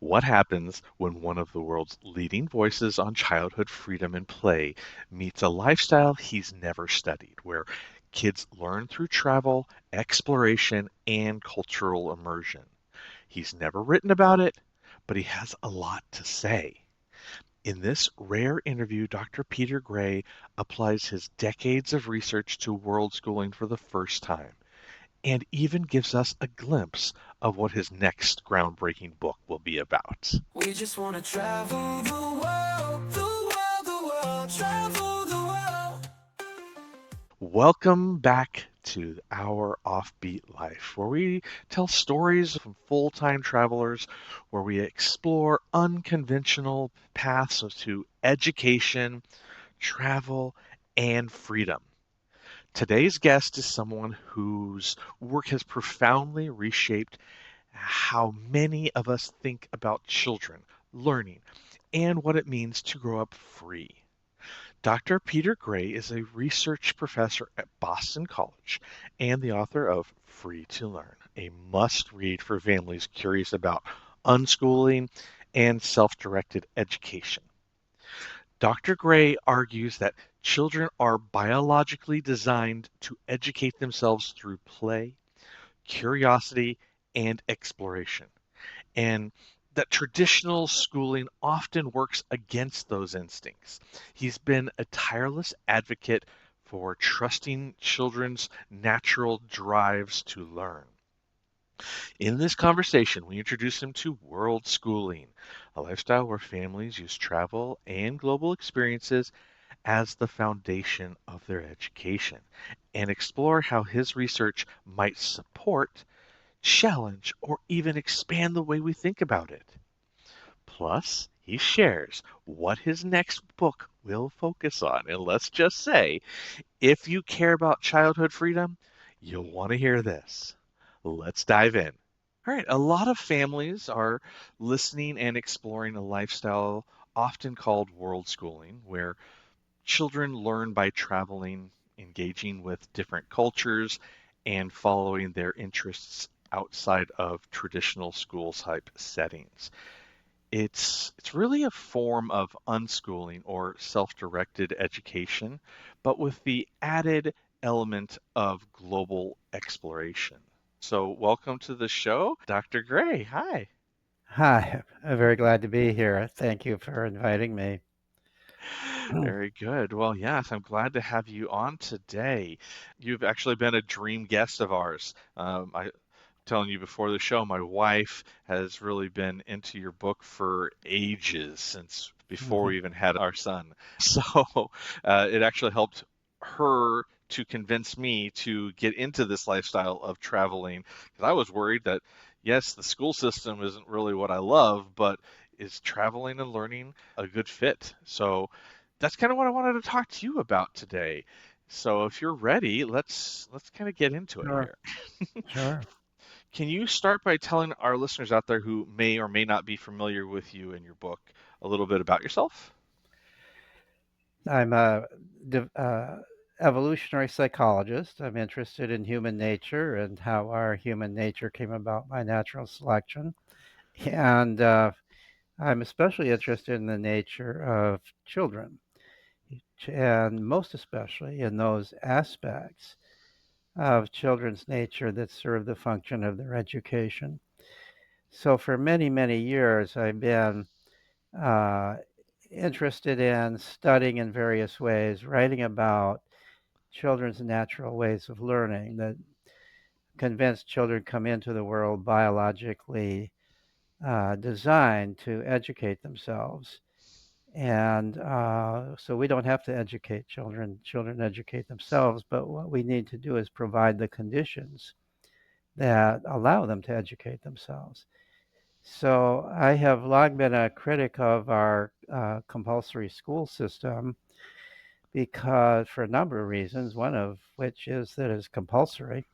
What happens when one of the world's leading voices on childhood freedom and play meets a lifestyle he's never studied, where kids learn through travel, exploration, and cultural immersion? He's never written about it, but he has a lot to say. In this rare interview, Dr. Peter Gray applies his decades of research to world schooling for the first time, and even gives us a glimpse of what his next groundbreaking book will be about. We just wanna travel the world, the world, the world, travel the world. Welcome back to Our Offbeat Life, where we tell stories from full time travelers, where we explore unconventional paths to education, travel, and freedom. Today's guest is someone whose work has profoundly reshaped how many of us think about children, learning, and what it means to grow up free. Dr. Peter Gray is a research professor at Boston College and the author of Free to Learn, a must read for families curious about unschooling and self directed education. Dr. Gray argues that children are biologically designed to educate themselves through play, curiosity, and exploration, and that traditional schooling often works against those instincts. He's been a tireless advocate for trusting children's natural drives to learn. In this conversation, we introduce him to world schooling, a lifestyle where families use travel and global experiences as the foundation of their education, and explore how his research might support, challenge, or even expand the way we think about it. Plus, he shares what his next book will focus on. And let's just say, if you care about childhood freedom, you'll want to hear this. Let's dive in. All right, a lot of families are listening and exploring a lifestyle often called world schooling, where children learn by traveling, engaging with different cultures, and following their interests outside of traditional school type settings. It's really a form of unschooling or self-directed education, but with the added element of global exploration. So, welcome to the show, Dr. Gray. Hi. Hi, I'm very glad to be here. Thank you for inviting me. Very good. Well, yes, I'm glad to have you on today. You've actually been a dream guest of ours. I telling you before the show, my wife has really been into your book for ages, since before Mhm. we even had our son. So it actually helped her to convince me to get into this lifestyle of traveling, because I was worried that, yes, the school system isn't really what I love, but is traveling and learning a good fit? So that's kind of what I wanted to talk to you about today. So if you're ready, let's kind of get into it Sure, here. sure. Can you start by telling our listeners out there who may or may not be familiar with you and your book a little bit about yourself? I'm a evolutionary psychologist. I'm interested in human nature and how our human nature came about by natural selection. And I'm especially interested in the nature of children, and most especially in those aspects of children's nature that serve the function of their education. So for many, many years, I've been uh, interested in studying in various ways, writing about children's natural ways of learning that convinced children come into the world biologically designed to educate themselves. And so we don't have to educate children. Children educate themselves, but what we need to do is provide the conditions that allow them to educate themselves. So I have long been a critic of our compulsory school system because for a number of reasons, one of which is that it's compulsory,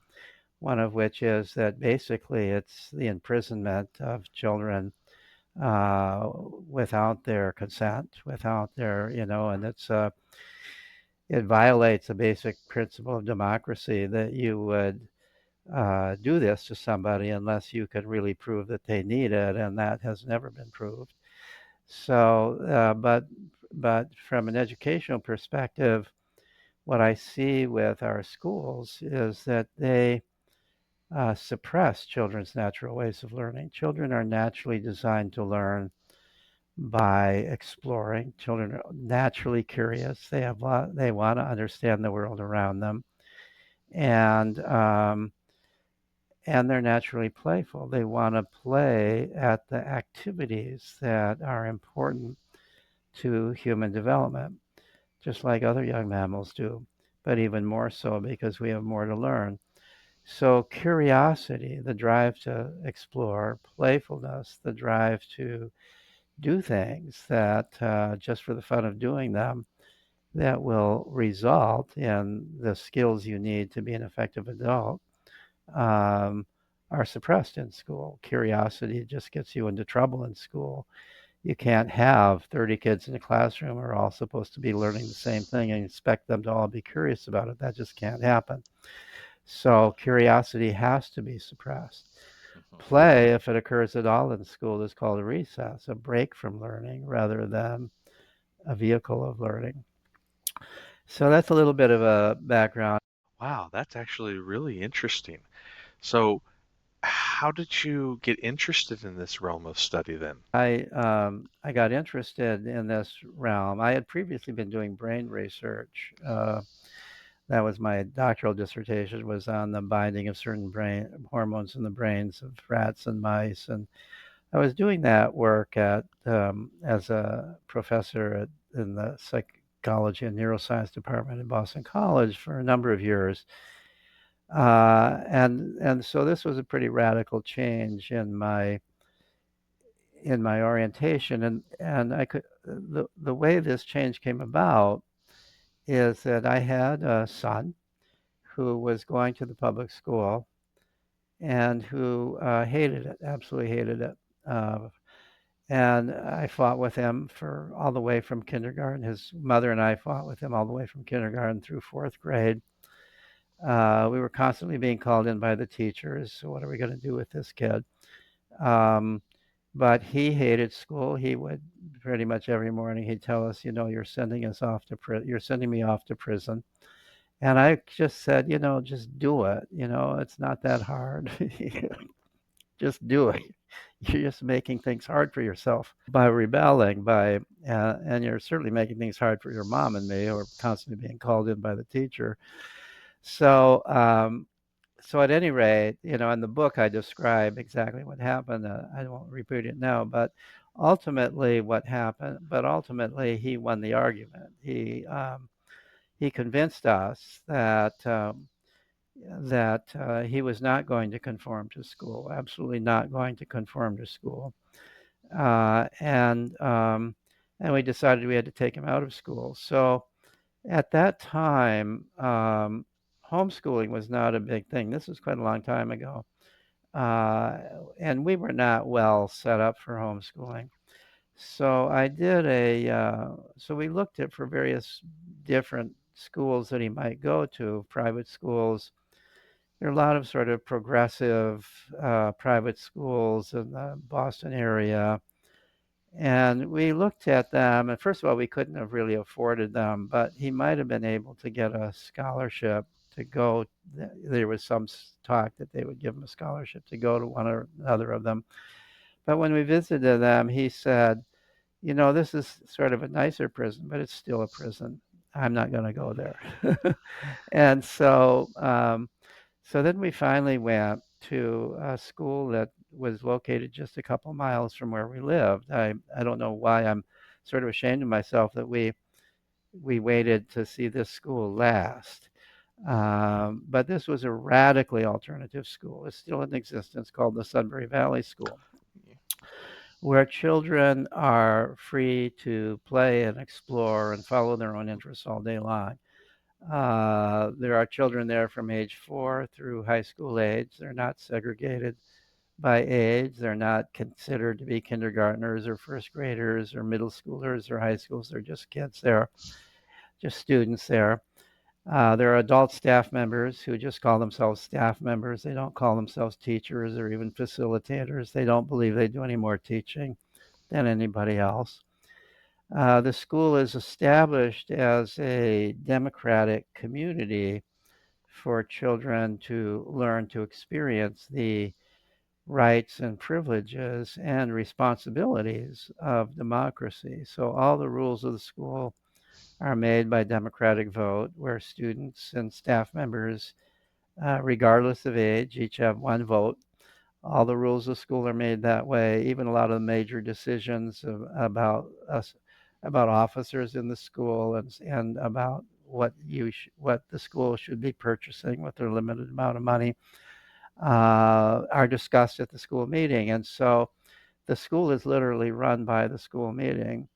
one of which is that basically it's the imprisonment of children without their consent, without their, and it violates a basic principle of democracy that you would do this to somebody unless you can really prove that they need it, and that has never been proved. So, but from an educational perspective, what I see with our schools is that they suppress children's natural ways of learning. Children are naturally designed to learn by exploring. Children are naturally curious. They want to understand the world around them, and um, and they're naturally playful. They want to play at the activities that are important to human development, just like other young mammals do, but even more so because we have more to learn. So, curiosity, the drive to explore, playfulness, the drive to do things that just for the fun of doing them, that will result in the skills you need to be an effective adult, um, are suppressed in school. Curiosity just gets you into trouble in school. You can't have 30 kids in a classroom who are all supposed to be learning the same thing and expect them to all be curious about it. That just can't happen. So curiosity has to be suppressed. Mhm. Play, if it occurs at all in school, is called a recess, a break from learning rather than a vehicle of learning. So that's a little bit of a background. Wow, that's actually really interesting. So, how did you get interested in this realm of study then? I got interested in this realm. I had previously been doing brain research. That was my doctoral dissertation, was on the binding of certain brain hormones in the brains of rats and mice, and I was doing that work at as a professor in the psychology and neuroscience department at Boston College for a number of years, and so this was a pretty radical change in my orientation, and I could the way this change came about is that I had a son who was going to the public school and who hated it, absolutely hated it. Uh, and I fought with him for all the way from kindergarten. His mother and I fought with him all the way from kindergarten through fourth grade. We were constantly being called in by the teachers. So what are we going to do with this kid? Um, but he hated school. He would pretty much every morning he'd tell us, you know, you're sending me off to prison. And I just said, you know, just do it. You know, it's not that hard. Just do it. You're just making things hard for yourself by rebelling, and you're certainly making things hard for your mom and me, who are constantly being called in by the teacher. So, so at any rate, you know, in the book I describe exactly what happened. I won't repeat it now, but ultimately he won the argument. He convinced us that he was not going to conform to school, absolutely not going to conform to school. Uh, and um, and we decided we had to take him out of school. So at that time, homeschooling was not a big thing. This was quite a long time ago, uh, and we were not well set up for homeschooling. So so we looked at for various different schools that he might go to, private schools. There are a lot of sort of progressive private schools in the Boston area. And we looked at them, and first of all, we couldn't have really afforded them, but he might have been able to get a scholarship to go. There was some talk that they would give him a scholarship to go to one or another of them. But when we visited them, he said, you know, this is sort of a nicer prison, but it's still a prison. I'm not going to go there. And so then we finally went to a school that was located just a couple miles from where we lived. I don't know why I'm sort of ashamed of myself that we waited to see this school last. But this was a radically alternative school. It's still in existence, called the Sudbury Valley School, Yeah. where children are free to play and explore and follow their own interests all day long. There are children there from age 4 through high school age. They're not segregated by age. They're not considered to be kindergartners or first graders or middle schoolers or high schools. They're just kids there, just students there. There are adult staff members who just call themselves staff members. They don't call themselves teachers or even facilitators. They don't believe they do any more teaching than anybody else. The school is established as a democratic community for children to learn to experience the rights and privileges and responsibilities of democracy. So all the rules of the school are made by democratic vote, where students and staff members, regardless of age, each have one vote. All the rules of school are made that way. Even a lot of the major decisions about us, about officers in the school, and about what the school should be purchasing with their limited amount of money, are discussed at the school meeting. And so the school is literally run by the school meeting.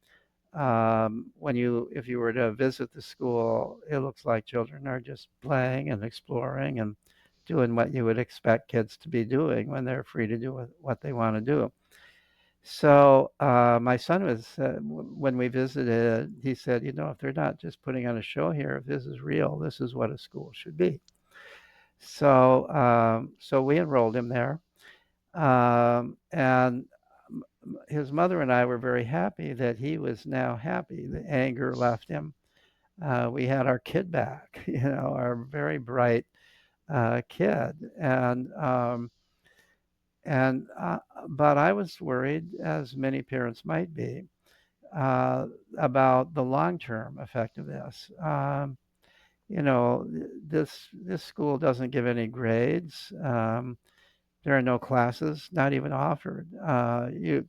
If you were to visit the school, it looks like children are just playing and exploring and doing what you would expect kids to be doing when they're free to do what they want to do. So my son when we visited, he said, if they're not just putting on a show here, if this is real, this is what a school should be. So we enrolled him there, and his mother and I were very happy that he was now happy. The anger left him. We had our kid back, our very bright kid, and but I was worried, as many parents might be, uh, about the long-term effect of this. You know, this school doesn't give any grades. There are no classes, not even offered.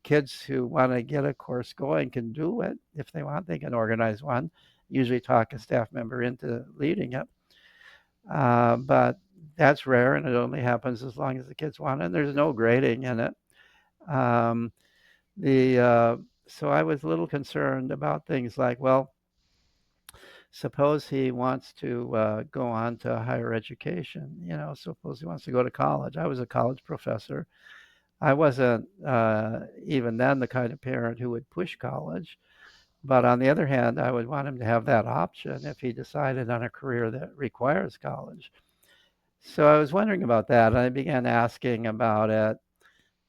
Kids who want to get a course going can do it if they want. They can organize one. Usually, talk a staff member into leading it, but that's rare, and it only happens as long as the kids want it. And there's no grading in it. Um, the So I was a little concerned about things like, well, suppose he wants to go on to higher education. Suppose he wants to go to college. I was a college professor. I wasn't even then the kind of parent who would push college. But on the other hand, I would want him to have that option if he decided on a career that requires college. So I was wondering about that, and I began asking about it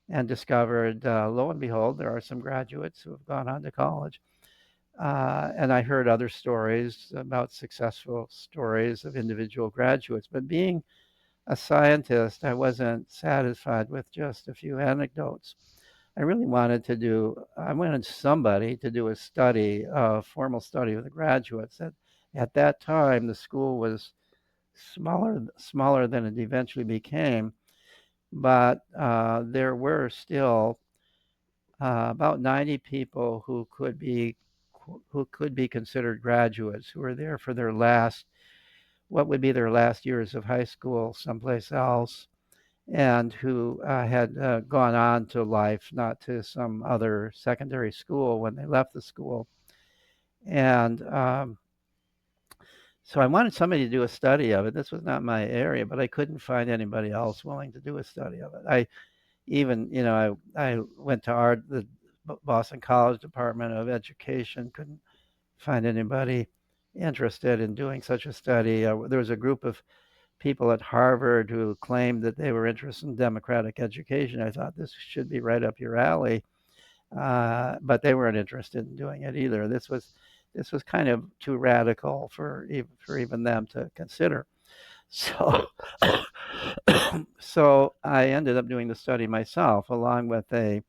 and discovered, lo and behold, there are some graduates who have gone on to college. And I heard other stories about successful stories of individual graduates. But being a scientist, I wasn't satisfied with just a few anecdotes. I wanted somebody to do a study, a formal study of the graduates. At that time, the school was smaller than it eventually became, but there were still about 90 people who could be considered graduates, who were there for what would be their last years of high school someplace else, and who had gone on to life, not to some other secondary school when they left the school. And so I wanted somebody to do a study of it. This was not my area, but I couldn't find anybody else willing to do a study of it. I went to the Boston College Department of Education, couldn't find anybody interested in doing such a study. There was a group of people at Harvard who claimed that they were interested in democratic education. I thought this should be right up your alley, but they weren't interested in doing it either. This was kind of too radical for even them to consider. So, so I ended up doing the study myself, along with a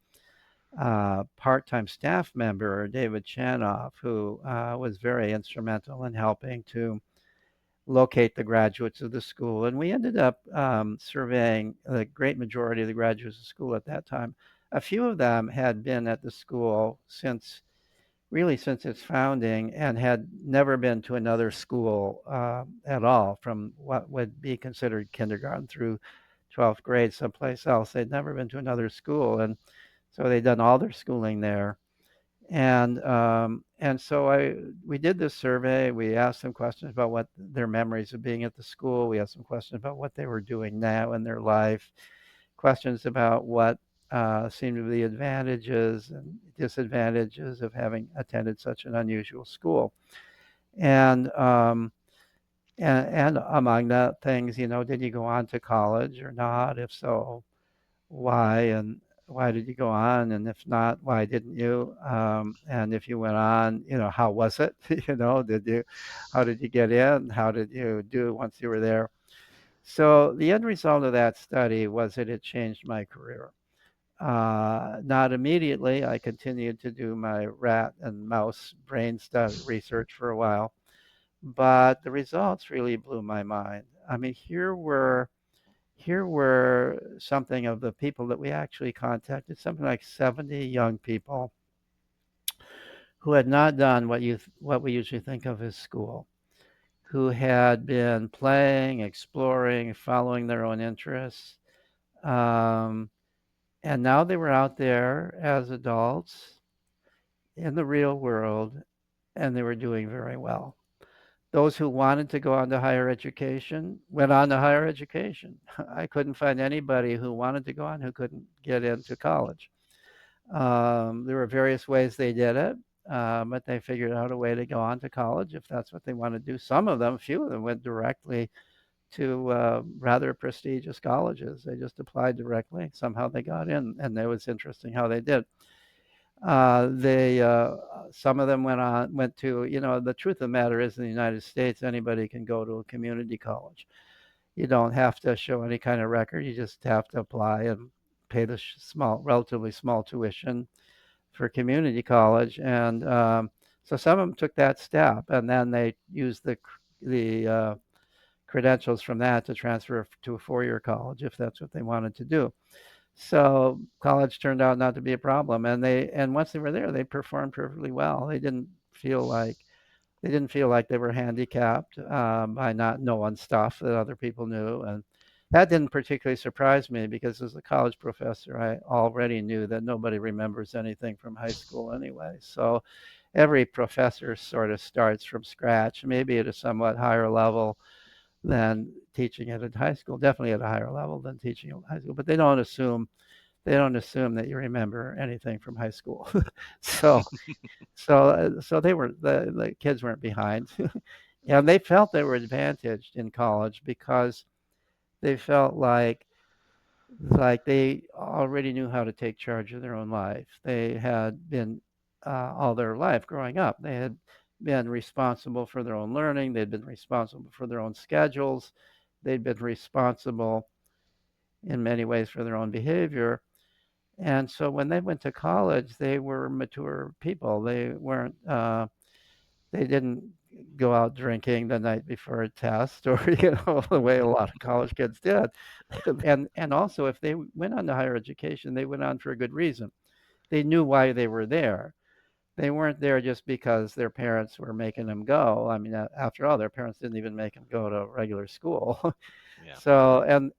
part-time staff member, David Chanoff, who was very instrumental in helping to locate the graduates of the school. And we ended up surveying the great majority of the graduates of the school at that time. A few of them had been at the school since its founding, and had never been to another school at all, from what would be considered kindergarten through 12th grade someplace else. They'd never been to another school, and so they'd done all their schooling there. And so we did this survey. We asked them questions about what their memories of being at the school. We asked them questions about what they were doing now in their life, questions about what seemed to be the advantages and disadvantages of having attended such an unusual school. And And among the things, did you go on to college or not? If so, why? And why did you go on? And if not, why didn't you? And if you went on, how was it? How did you get in? How did you do once you were there? So the end result of that study was that it changed my career. Not immediately. I continued to do my rat and mouse brain study research for a while, but the results really blew my mind. I mean, here were something of the people that we actually contacted, something like 70 young people who had not done what we usually think of as school, who had been playing, exploring, following their own interests. Um, and now they were out there as adults in the real world, and they were doing very well. Those who wanted to go on to higher education went on to higher education. I couldn't find anybody who wanted to go on who couldn't get into college. There were various ways they did it, but they figured out a way to go on to college if that's what they want to do. Some of them, a few of them, went directly to rather prestigious colleges. They just applied directly. Somehow they got in, and it was interesting how they did. They Some of them went to, the truth of the matter is, in the United States anybody can go to a community college. You don't have to show any kind of record. You just have to apply and pay the relatively small tuition for community college. And so some of them took that step, and then they used the credentials from that to transfer to a 4-year college if that's what they wanted to do. So college turned out not to be a problem, and once they were there, they performed perfectly well. They didn't feel like they were handicapped by not knowing stuff that other people knew, and that didn't particularly surprise me because as a college professor, I already knew that nobody remembers anything from high school anyway. So every professor sort of starts from scratch, maybe at a somewhat higher level than teaching it at high school, definitely at a higher level than teaching at high school, but they don't assume that you remember anything from high school. so so the kids weren't behind. And they felt they were advantaged in college because they felt like they already knew how to take charge of their own life. They had been all their life growing up. They had been responsible for their own learning. They'd been responsible for their own schedules. They'd been responsible in many ways for their own behavior. And so when they went to college, they were mature people. They didn't go out drinking the night before a test, or the way a lot of college kids did. And also, if they went on to higher education, they went on for a good reason. They knew why they were there. They weren't there just because their parents were making them go. I mean, after all, their parents didn't even make them go to regular school. Yeah. So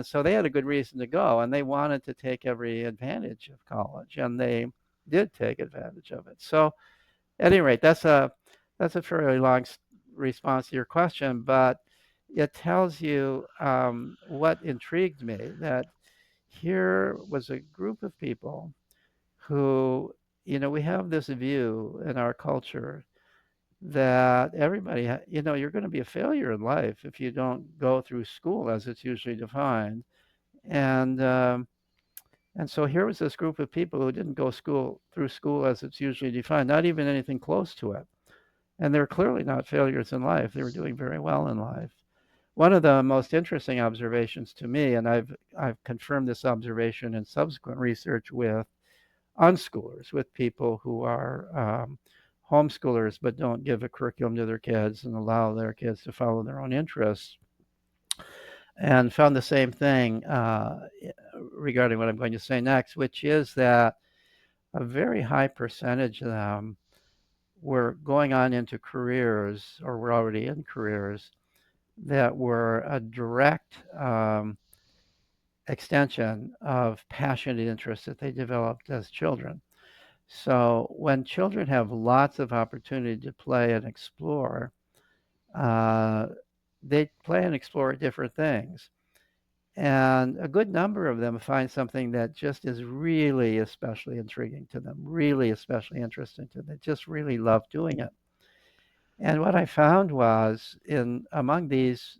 so they had a good reason to go, and they wanted to take every advantage of college, and they did take advantage of it. So, at any rate, that's a fairly long response to your question, but it tells you what intrigued me, that here was a group of people who, we have this view in our culture that everybody, you're going to be a failure in life if you don't go through school as it's usually defined. And and so here was this group of people who didn't go through school as it's usually defined, not even anything close to it. And they're clearly not failures in life. They were doing very well in life. One of the most interesting observations to me, and I've confirmed this observation in subsequent research with unschoolers, with people who are homeschoolers but don't give a curriculum to their kids and allow their kids to follow their own interests, and found the same thing regarding what I'm going to say next, which is that a very high percentage of them were going on into careers, or were already in careers that were a direct extension of passionate interests that they developed as children. So when children have lots of opportunity to play and explore, uh, they play and explore different things. And a good number of them find something that just is really especially intriguing to them, really especially interesting to them. They just really love doing it. And what I found was in among these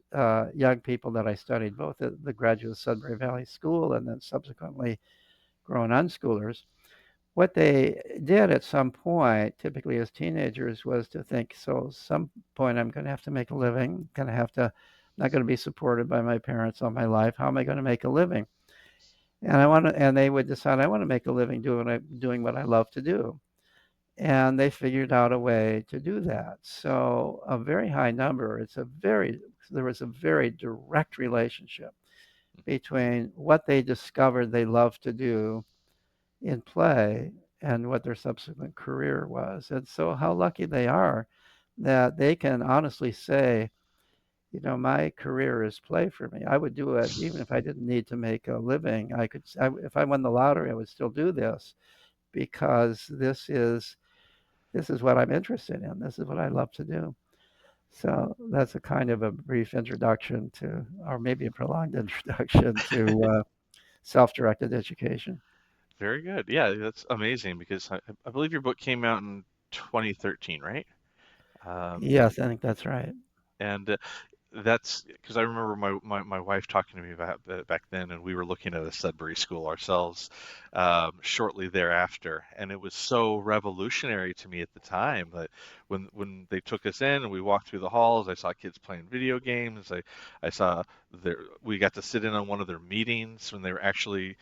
young people that I studied, both at the graduate Sudbury Valley School and then subsequently grown unschoolers, what they did at some point, typically as teenagers, was to think, so some point I'm going to have to make a living, going to have to, not going to be supported by my parents all my life. How am I going to make a living? And they would decide, I want to make a living doing what I love to do. And they figured out a way to do that. So a very high number, there was a very direct relationship between what they discovered they loved to do in play and what their subsequent career was. And so how lucky they are that they can honestly say, my career is play for me. I would do it even if I didn't need to make a living. If I won the lottery, I would still do this because this is what I'm interested in. This is what I love to do. So that's a kind of a brief introduction to, or maybe a prolonged introduction to self-directed education. Very good. Yeah, that's amazing because I believe your book came out in 2013, right? Um, Yes, I think that's right. and That's because I remember my wife talking to me about that back then, and we were looking at a Sudbury school ourselves shortly thereafter, and it was so revolutionary to me at the time that when they took us in and we walked through the halls, I saw kids playing video games. I saw we got to sit in on one of their meetings when they were actually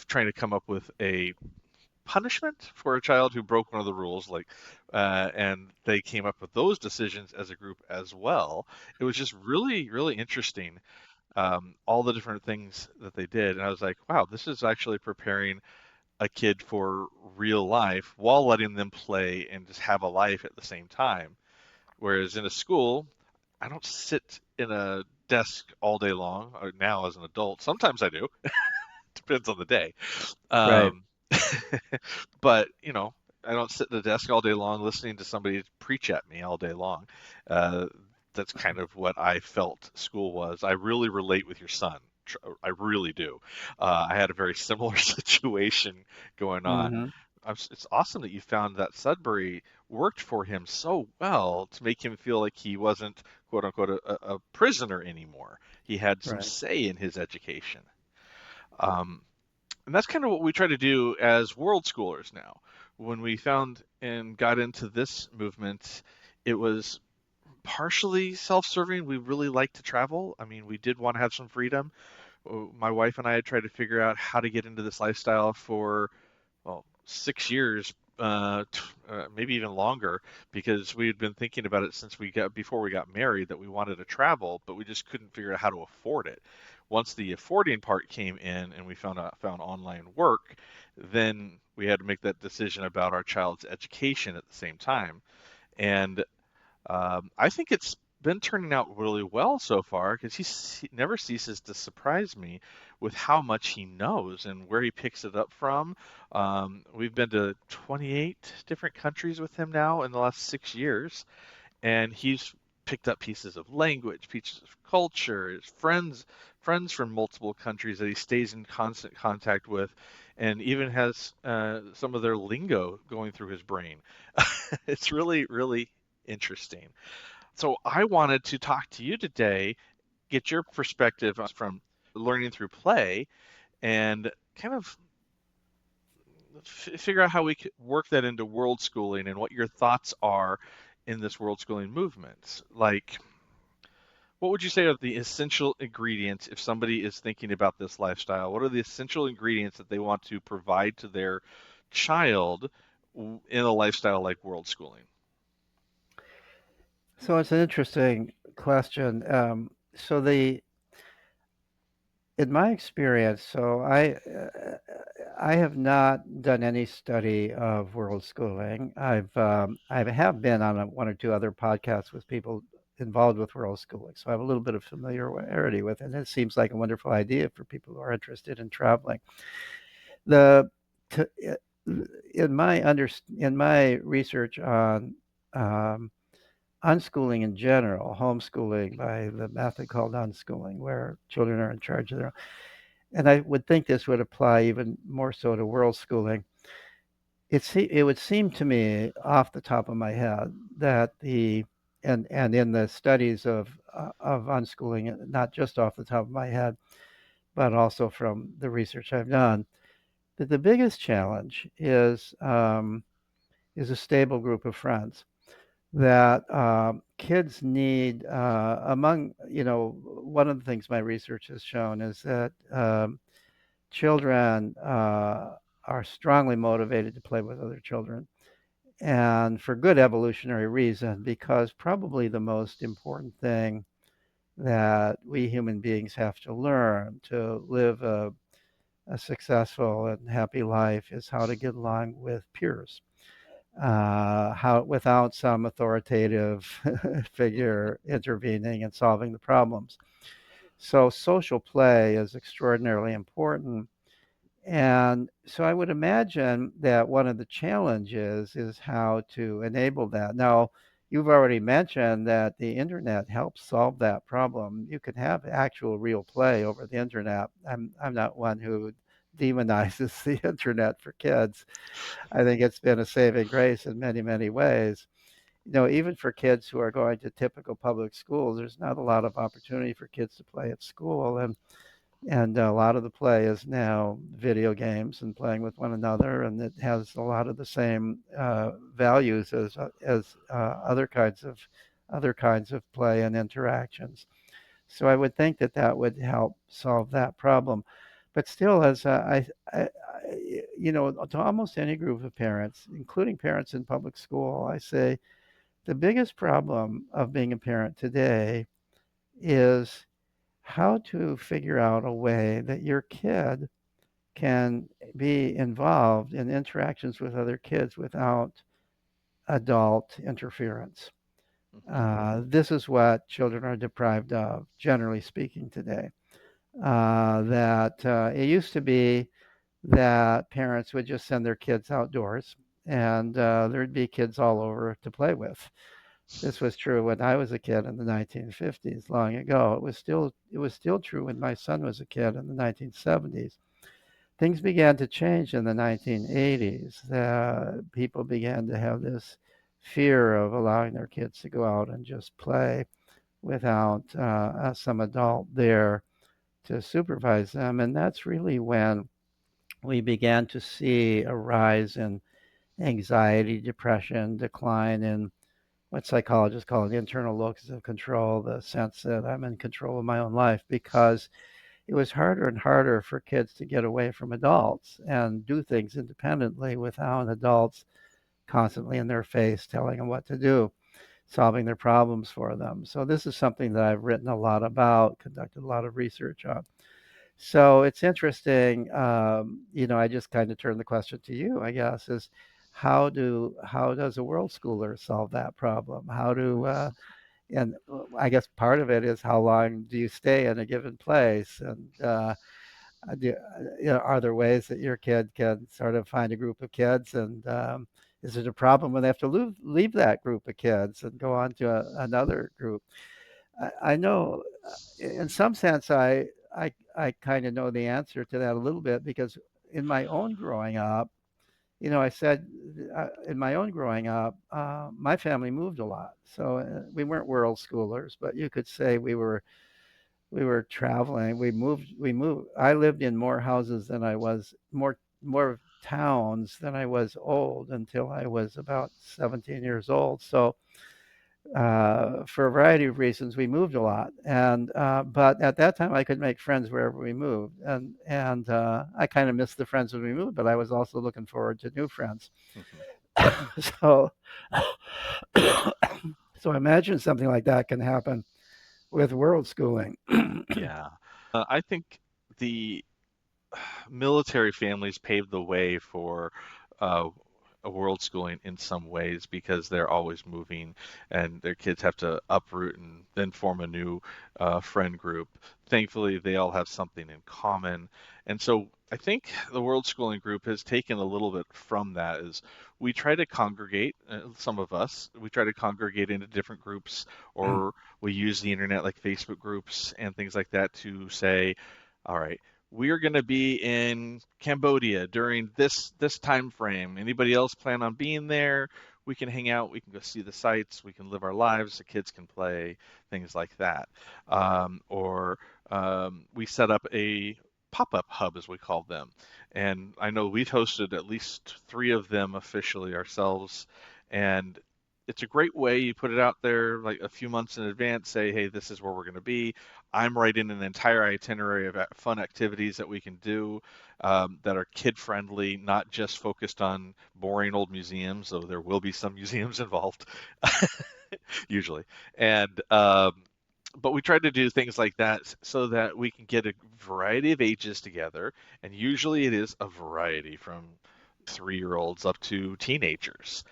trying to come up with a punishment for a child who broke one of the rules, and they came up with those decisions as a group as well. It was just really, really interesting, all the different things that they did, and I was like, wow, this is actually preparing a kid for real life while letting them play and just have a life at the same time. Whereas in a school, I don't sit in a desk all day long. Or now as an adult, sometimes I do. Depends on the day. Right. Um, but I don't sit at a desk all day long listening to somebody preach at me all day long. Uh, that's kind of what I felt school was. I really relate with your son. I really do. I had a very similar situation going on. Hmm. It's awesome that you found that Sudbury worked for him so well to make him feel like he wasn't, quote unquote, a prisoner anymore. He had some Right. say in his education. Um, and that's kind of what we try to do as world schoolers now. When we found and got into this movement, it was partially self-serving. We really like to travel. I mean, we did want to have some freedom. My wife and I had tried to figure out how to get into this lifestyle for, well, 6 years, maybe even longer, because we had been thinking about it since before we got married that we wanted to travel, but we just couldn't figure out how to afford it. Once the affording part came in and we found online work, then we had to make that decision about our child's education at the same time. And I think it's been turning out really well so far because he never ceases to surprise me with how much he knows and where he picks it up from. We've been to 28 different countries with him now in the last 6 years, and he's picked up pieces of language, pieces of culture, his friends from multiple countries that he stays in constant contact with, and even has some of their lingo going through his brain. It's really, really interesting. So I wanted to talk to you today, get your perspective from learning through play, and kind of figure out how we could work that into world schooling and what your thoughts are in this world schooling movement. Like, what would you say are the essential ingredients if somebody is thinking about this lifestyle? What are the essential ingredients that they want to provide to their child in a lifestyle like world schooling? So it's an interesting question. In my experience, I have not done any study of world schooling. I have been on one or two other podcasts with people involved with world schooling, so I have a little bit of familiarity with it. And it seems like a wonderful idea for people who are interested in traveling. The to, in my research on um, unschooling in general, homeschooling by the method called unschooling, where children are in charge of their own. And I would think this would apply even more so to world schooling. It would seem to me, off the top of my head, that the and in the studies of unschooling, not just off the top of my head, but also from the research I've done, that the biggest challenge is a stable group of friends that kids need. One of the things my research has shown is that children are strongly motivated to play with other children, and for good evolutionary reason, because probably the most important thing that we human beings have to learn to live a successful and happy life is how to get along with peers, how without some authoritative figure intervening and solving the problems. So social play is extraordinarily important. And so I would imagine that one of the challenges is how to enable that. Now, you've already mentioned that the internet helps solve that problem. You can have actual real play over the internet. I'm not one who demonizes the internet for kids. I think it's been a saving grace in many, many ways. Even for kids who are going to typical public schools, there's not a lot of opportunity for kids to play at school, and a lot of the play is now video games and playing with one another, and it has a lot of the same values as other kinds of play and interactions. So I would think that that would help solve that problem. But still, as to almost any group of parents, including parents in public school, I say the biggest problem of being a parent today is how to figure out a way that your kid can be involved in interactions with other kids without adult interference. Hmm. This is what children are deprived of, generally speaking, today. That it used to be that parents would just send their kids outdoors, and there'd be kids all over to play with. This was true when I was a kid in the 1950s, long ago. It was still true when my son was a kid in the 1970s. Things began to change in the 1980s. People began to have this fear of allowing their kids to go out and just play without some adult there to supervise them. And that's really when we began to see a rise in anxiety, depression, decline in what psychologists call an internal locus of control, the sense that I'm in control of my own life, because it was harder and harder for kids to get away from adults and do things independently without adults constantly in their face telling them what to do, solving their problems for them. So this is something that I've written a lot about, conducted a lot of research on. So it's interesting. I just kind of turn the question to you, I guess, is how does a world schooler solve that problem? And I guess part of it is how long do you stay in a given place, and are there ways that your kid can sort of find a group of kids, and is it a problem when they have to leave that group of kids and go on to another group? I know, in some sense, I kind of know the answer to that a little bit because in my own growing up, I said in my own growing up, my family moved a lot. So we weren't world schoolers, but you could say we were traveling. We moved. I lived in more houses than I was more towns than I was old until I was about 17 years old. So for a variety of reasons, we moved a lot, and but at that time, I could make friends wherever we moved, and I kind of missed the friends when we moved, but I was also looking forward to new friends. Hmm. So, so imagine something like that can happen with world schooling. Yeah. I think the military families paved the way for uh, a world schooling in some ways because they're always moving and their kids have to uproot and then form a new friend group. Thankfully, they all have something in common. And so I think the world schooling group has taken a little bit from that is we try to congregate, some of us, we try to congregate into different groups or we use the internet like Facebook groups and things like that to say, all right, we are going to be in Cambodia during this time frame. Anybody else plan on being there? we can hang out, we can go see the sights, we can live our lives, the kids can play, things like that. Or we set up a pop-up hub, as we call them. And I know we've hosted at least three of them officially ourselves. And it's a great way. You put it out there like a few months in advance, say, hey, this is where we're going to be. I'm writing an entire itinerary of fun activities that we can do that are kid friendly, not just focused on boring old museums, though there will be some museums involved, usually. And but we try to do things like that so that we can get a variety of ages together, and usually it is a variety from 3-year-olds up to teenagers.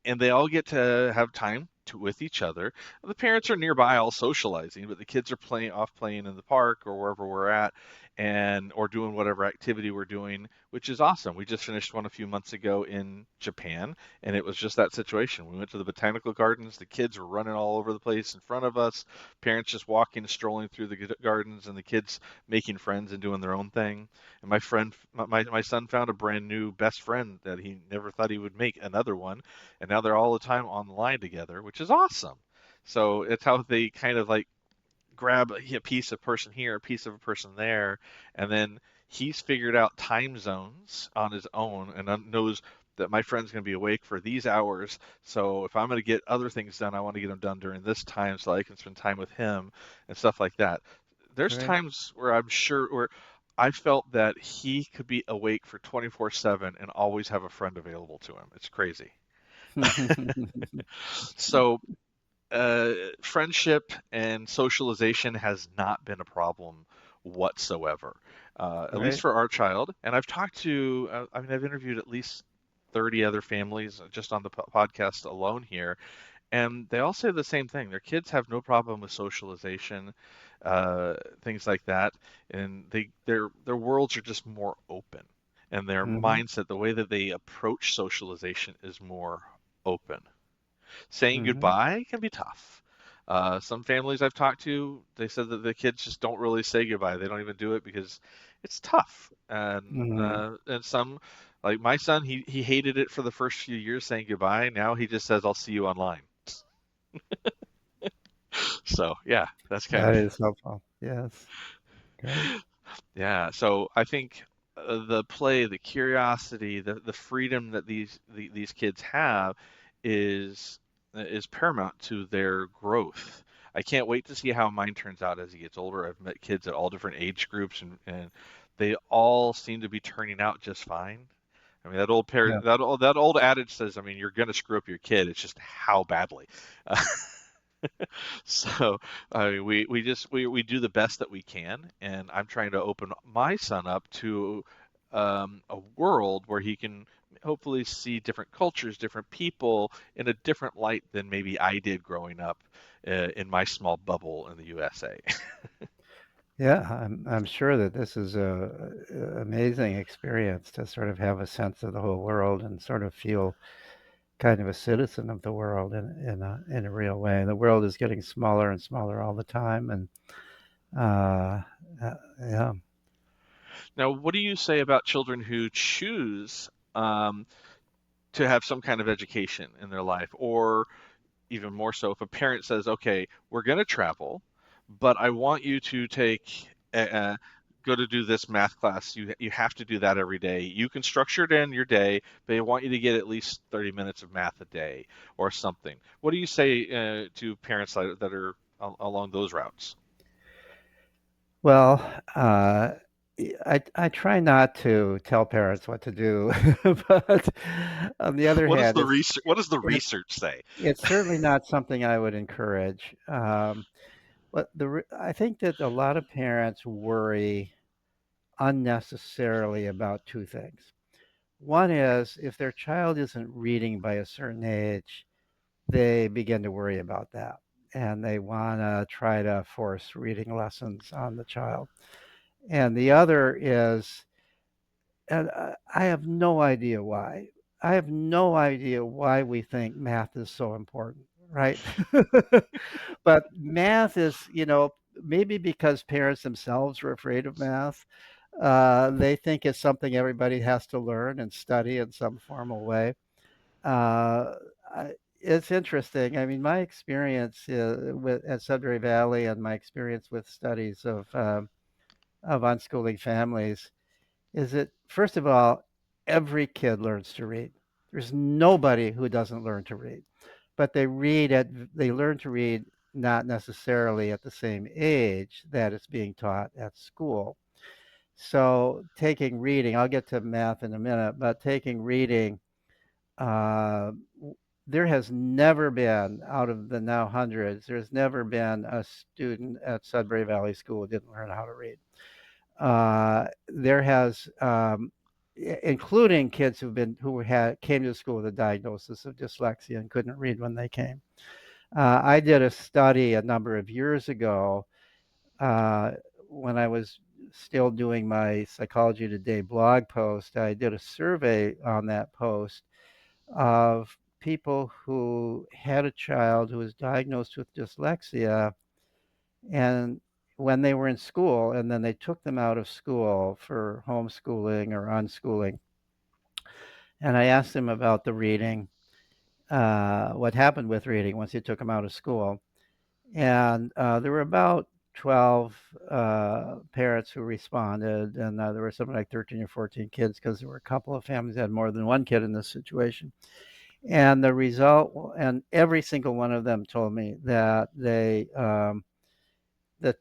And they all get to have time with each other. The parents are nearby all socializing, but the kids are playing in the park or wherever we're at, and or doing whatever activity we're doing, which is awesome. We just finished one a few months ago in Japan, and it was just that situation. We went to the botanical gardens. The kids were running all over the place in front of us. Parents just walking, strolling through the gardens, and the kids making friends and doing their own thing. And my son found a brand new best friend that he never thought he would make, another one, and now they're all the time online together, which is awesome. So it's how they kind of like grab a piece of person here, a piece of a person there, and then he's figured out time zones on his own and knows that my friend's going to be awake for these hours. So if I'm going to get other things done, I want to get them done during this time so I can spend time with him and stuff like that. There's Right. times where I'm sure where I felt that he could be awake for 24/7 and always have a friend available to him. It's crazy. So friendship and socialization has not been a problem whatsoever, at least Right. for our child. And I've talked to, I mean, I've interviewed at least 30 other families just on the podcast alone here, and they all say the same thing. Their kids have no problem with socialization, things like that, and their worlds are just more open, and their Hmm. mindset, the way that they approach socialization, is more open. Saying Hmm. goodbye can be tough. Some families I've talked to, they said that the kids just don't really say goodbye. They don't even do it because it's tough. And some, like my son, he hated it for the first few years saying goodbye. Now he just says, "I'll see you online." So yeah, that's kind That of is helpful. Yes. Great. yeah. So I think the play, the curiosity, the freedom that these kids have is paramount to their growth. I can't wait to see how mine turns out as he gets older. I've met kids at all different age groups, and they all seem to be turning out just fine. I mean, that old Yeah. parent, that old adage says, I mean, you're gonna screw up your kid. It's just how badly. So we do the best that we can, and I'm trying to open my son up to a world where he can hopefully see different cultures, different people in a different light than maybe I did growing up in my small bubble in the USA. Yeah, I'm sure that this is a amazing experience to sort of have a sense of the whole world and sort of feel kind of a citizen of the world in a real way. The world is getting smaller and smaller all the time, and uh, yeah. Now, what do you say about children who choose to have some kind of education in their life, or even more so, if a parent says, "Okay, we're going to travel, but I want you to go to do this math class. You have to do that every day. You can structure it in your day, but I want you to get at least 30 minutes of math a day or something." What do you say to parents that are along those routes? Well, I try not to tell parents what to do, but on the other What does hand, the research What does the it's research say? it's certainly not something I would encourage. But I think that a lot of parents worry unnecessarily about two things. One is if their child isn't reading by a certain age, they begin to worry about that, and they want to try to force reading lessons on the child. And the other is, and I have no idea why. I have no idea why we think math is so important, right? But math is, maybe because parents themselves are afraid of math, they think it's something everybody has to learn and study in some formal way. Uh, it's interesting. I mean, my experience at Sudbury Valley and my experience with studies of unschooling families is that, first of all, every kid learns to read. There's nobody who doesn't learn to read, but they learn to read not necessarily at the same age that it's being taught at school. So taking reading, I'll get to math in a minute, but taking reading, uh, there has never been, out of the now hundreds, there's never been a student at Sudbury Valley School who didn't learn how to read. There has, including kids who came to school with a diagnosis of dyslexia and couldn't read when they came. I did a study a number of years ago uh, when I was still doing my Psychology Today blog post. I did a survey on that post of people who had a child who was diagnosed with dyslexia, and when they were in school, and then they took them out of school for homeschooling or unschooling. And I asked them about the reading, what happened with reading once you took them out of school. And there were about 12 parents who responded, and there were something like 13 or 14 kids because there were a couple of families that had more than one kid in this situation. And the result, and every single one of them told me that the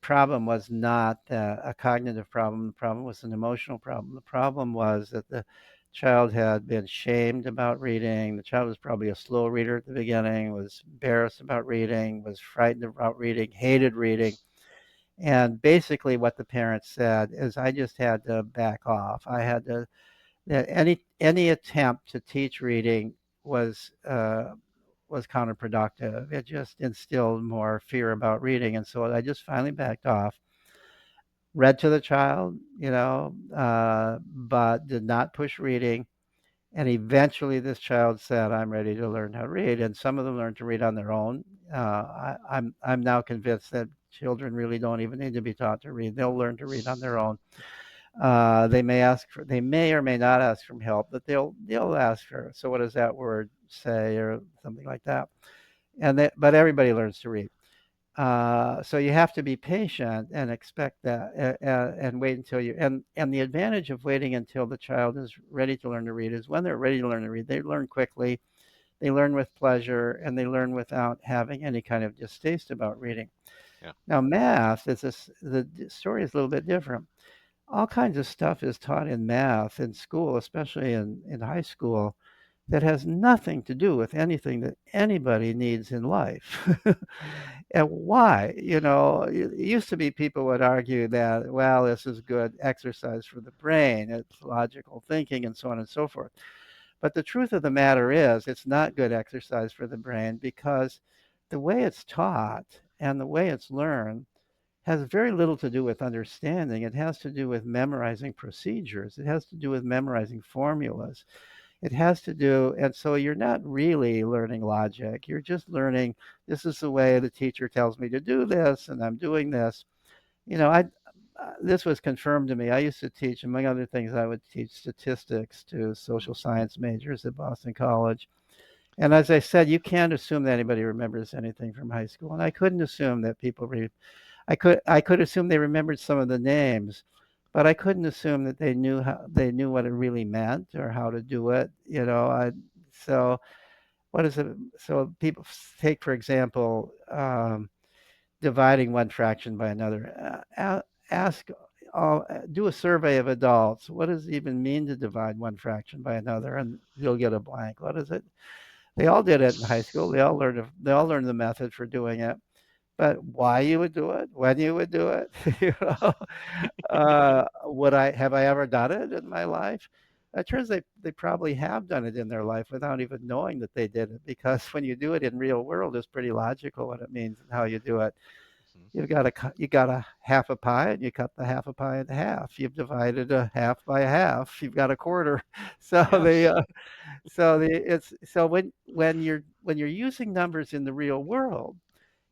problem was not a cognitive problem. The problem was an emotional problem. The problem was that the child had been shamed about reading. The child was probably a slow reader at the beginning, was embarrassed about reading, was frightened about reading, hated reading. And basically, what the parents said is, I just had to back off. I had to that any attempt to teach reading was counterproductive. It just instilled more fear about reading, and so I just finally backed off. Read to the child, but did not push reading. And eventually, this child said, "I'm ready to learn how to read." And some of them learned to read on their own. I'm now convinced that children really don't even need to be taught to read. They'll learn to read on their own. They may or may not ask for help, but they'll ask for. So what does that word say, or something like that? But everybody learns to read. So you have to be patient and expect that, and wait until and the advantage of waiting until the child is ready to learn to read is when they're ready to learn to read, they learn quickly, they learn with pleasure, and they learn without having any kind of distaste about reading. Yeah. Now, math is the story is a little bit different. All kinds of stuff is taught in math in school, especially in high school, that has nothing to do with anything that anybody needs in life. And why? It used to be people would argue that, well, this is good exercise for the brain, it's logical thinking, and so on and so forth. But the truth of the matter is, it's not good exercise for the brain because the way it's taught and the way it's learned has very little to do with understanding. It has to do with memorizing procedures. It has to do with memorizing formulas. It has to do, and so you're not really learning logic. You're just learning, this is the way the teacher tells me to do this, and I'm doing this. I This was confirmed to me. I used to teach, among other things, I would teach statistics to social science majors at Boston College. And as I said, you can't assume that anybody remembers anything from high school, and I couldn't assume that I could assume they remembered some of the names, but I couldn't assume that they knew what it really meant or how to do it. So what is it? So people take, for example, dividing one fraction by another. Ask, do a survey of adults. What does it even mean to divide one fraction by another? And you'll get a blank. What is it? They all did it in high school. They all learned the method for doing it, but why you would do it, when you would do it, would I have I ever done it in my life? It turns they probably have done it in their life without even knowing that they did it, because when you do it in real world, it's pretty logical what it means and how you do it. Mhm. You got a half a pie, and you cut the half a pie in half. You've divided a half by a half. You've got a quarter. So Yes. when you're using numbers in the real world,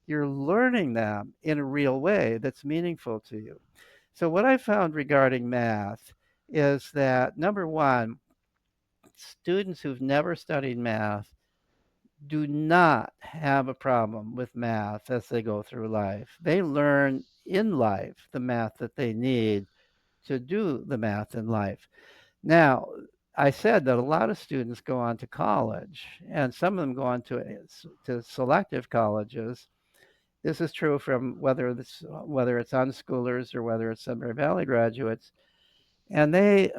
you're learning them in a real way that's meaningful to you. So what I found regarding math is that, number one, students who've never studied math do not have a problem with math as they go through life. They learn in life the math that they need to do the math in life. Now, I said that a lot of students go on to college, and some of them go on to selective colleges. This is true from whether it's unschoolers or whether it's Sudbury Valley graduates, and they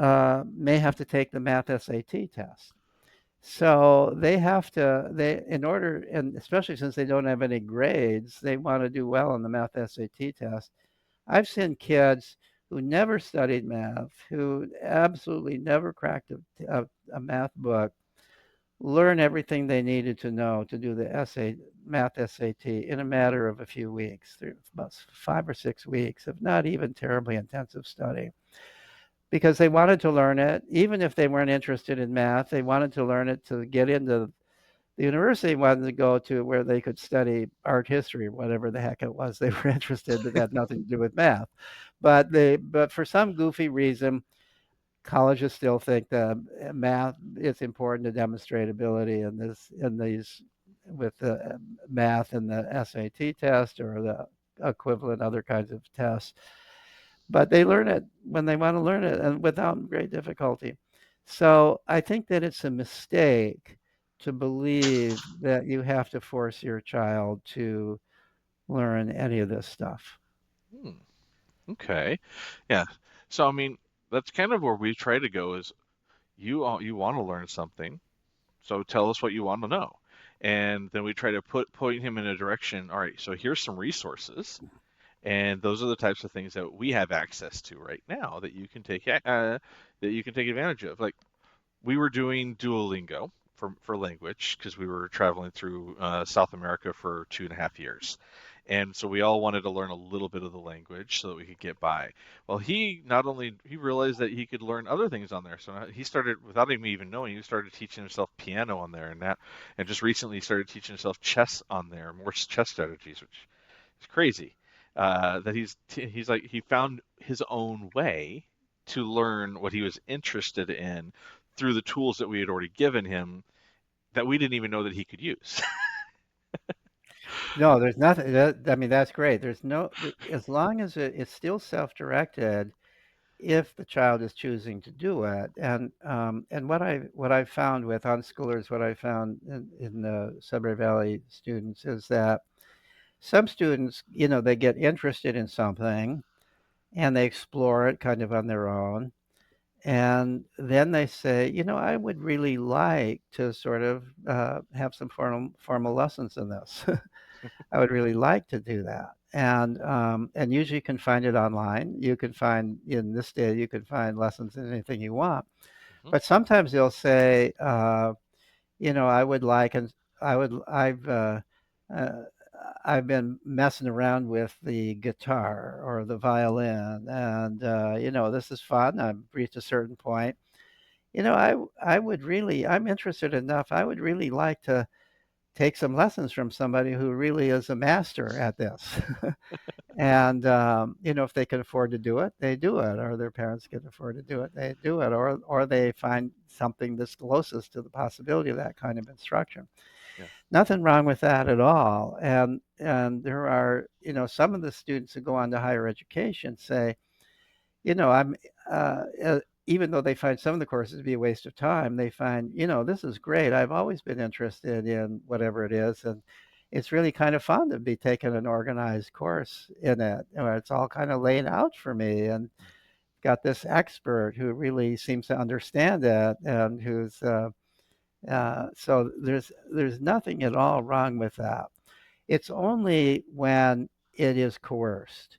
may have to take the math SAT test. So they have to they in order and especially since they don't have any grades, they want to do well on the math SAT test. I've seen kids who never studied math, who absolutely never cracked a math book, learn everything they needed to know to do the math SAT in a matter of a few weeks, through about 5 or 6 weeks of not even terribly intensive study. Because they wanted to learn it, even if they weren't interested in math, they wanted to learn it to get into the university wanted to go to where they could study art history, whatever the heck it was they were interested in that had nothing to do with math. But for some goofy reason, colleges still think that math it's important to demonstrate ability in these with the math and the SAT test or the equivalent other kinds of tests. But they learn it when they want to learn it and without great difficulty. So I think that it's a mistake to believe that you have to force your child to learn any of this stuff. Hmm. Okay. Yeah. So I mean, that's kind of where we try to go is you want to learn something, so tell us what you want to know. And then we try to point him in a direction. All right, so here's some resources, and those are the types of things that we have access to right now that you can take advantage of. Like we were doing Duolingo for language because we were traveling through South America for 2.5 years. And so we all wanted to learn a little bit of the language so that we could get by. Well, he not only he realized that he could learn other things on there, so he started without him even knowing. He started teaching himself piano on there, and just recently he started teaching himself chess on there, more chess strategies, which is crazy. That he's like he found his own way to learn what he was interested in through the tools that we had already given him that we didn't even know that he could use. No, there's nothing. I mean, that's great. There's no, as long as it's still self-directed, if the child is choosing to do it. And what I found with unschoolers, what I found in the Sudbury Valley students is that some students, they get interested in something and they explore it kind of on their own. And then they say, I would really like to sort of have some formal lessons in this. I would really like to do that. And usually you can find it online. You can find in this day you can find lessons in anything you want. Mhm. But sometimes they'll say, I would like, and I would, uh, I've been messing around with the guitar or the violin, and this is fun. I've reached a certain point. I'm interested enough. I would really like to take some lessons from somebody who really is a master at this. And if they can afford to do it, they do it, or their parents can afford to do it, they do it, or they find something that's closest to the possibility of that kind of instruction. Yeah. Nothing wrong with that at all. And there are, some of the students who go on to higher education say, I'm even though they find some of the courses to be a waste of time, they find, this is great. I've always been interested in whatever it is, and it's really kind of fun to be taking an organized course in it, where it's all kind of laid out for me, and got this expert who really seems to understand it, and who's so there's nothing at all wrong with that. It's only when it is coerced,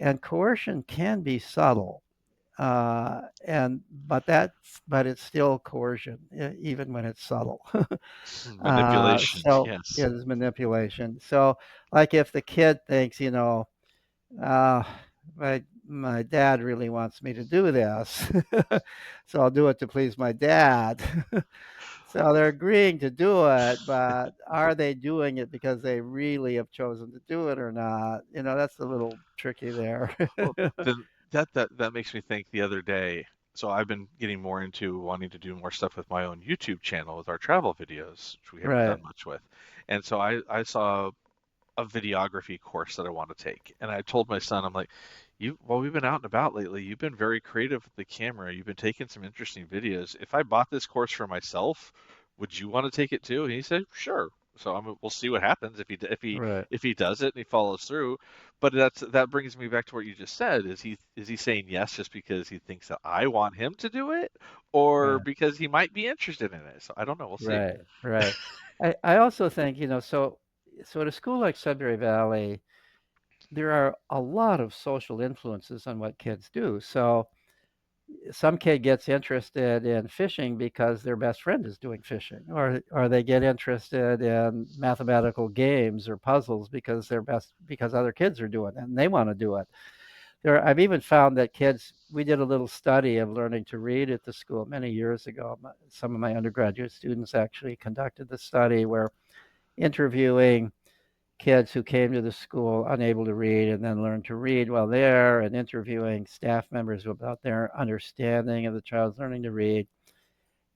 and coercion can be subtle, and but it's still coercion, even when it's subtle. Manipulation, So yes. it is manipulation. So, like if the kid thinks, uh, my dad really wants me to do this, so I'll do it to please my dad. So they're agreeing to do it, but are they doing it because they really have chosen to do it or not? That's a little tricky there. Well, then that makes me think the other day. So I've been getting more into wanting to do more stuff with my own YouTube channel with our travel videos, which we haven't Right, done much with. And so I saw a videography course that I want to take. And I told my son, I'm like, well, we've been out and about lately. You've been very creative with the camera. You've been taking some interesting videos. If I bought this course for myself, would you want to take it too? And he said, sure. So we'll see what happens right, if he does it and he follows through. But that brings me back to what you just said. Is he saying yes just because he thinks that I want him to do it, or right, because he might be interested in it? So I don't know. We'll see. right, right. I also think, so at a school like Sudbury Valley, there are a lot of social influences on what kids do. So some kid gets interested in fishing because their best friend is doing fishing, or they get interested in mathematical games or puzzles because other kids are doing it and they want to do it. I've even found that kids. We did a little study of learning to read at the school many years ago. Some of my undergraduate students actually conducted the study where interviewing kids who came to the school unable to read and then learned to read while there, and interviewing staff members about their understanding of the child's learning to read,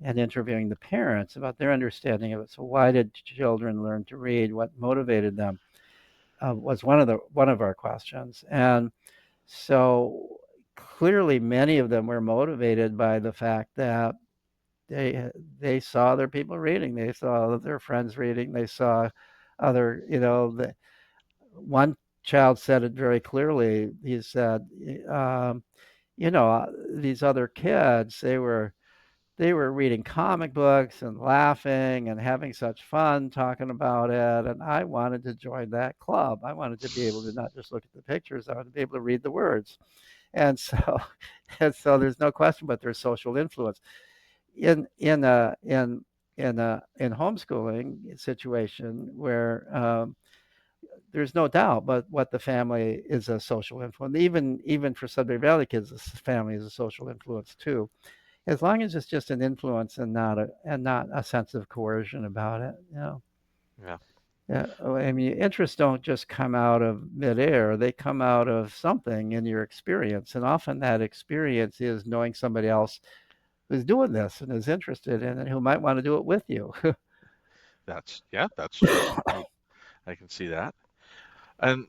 and interviewing the parents about their understanding of it. So why did children learn to read? What motivated them? Was one of our questions. And so clearly many of them were motivated by the fact that they saw other people reading, they saw their friends reading, they saw other, one child said it very clearly. He said, um, these other kids, they were reading comic books and laughing and having such fun talking about it, and I wanted to join that club. I wanted to be able to not just look at the pictures, I wanted to be able to read the words. And so and so there's no question but there's social influence in homeschooling situation where there's no doubt but what the family is a social influence. Even for Sudbury Valley kids, the family is a social influence too, as long as it's just an influence and not a sense of coercion about it. Yeah, Yeah, I mean, interests don't just come out of midair. They come out of something in your experience. And often that experience is knowing somebody else who's doing this and is interested in it, who might want to do it with you. that's true. I can see that. And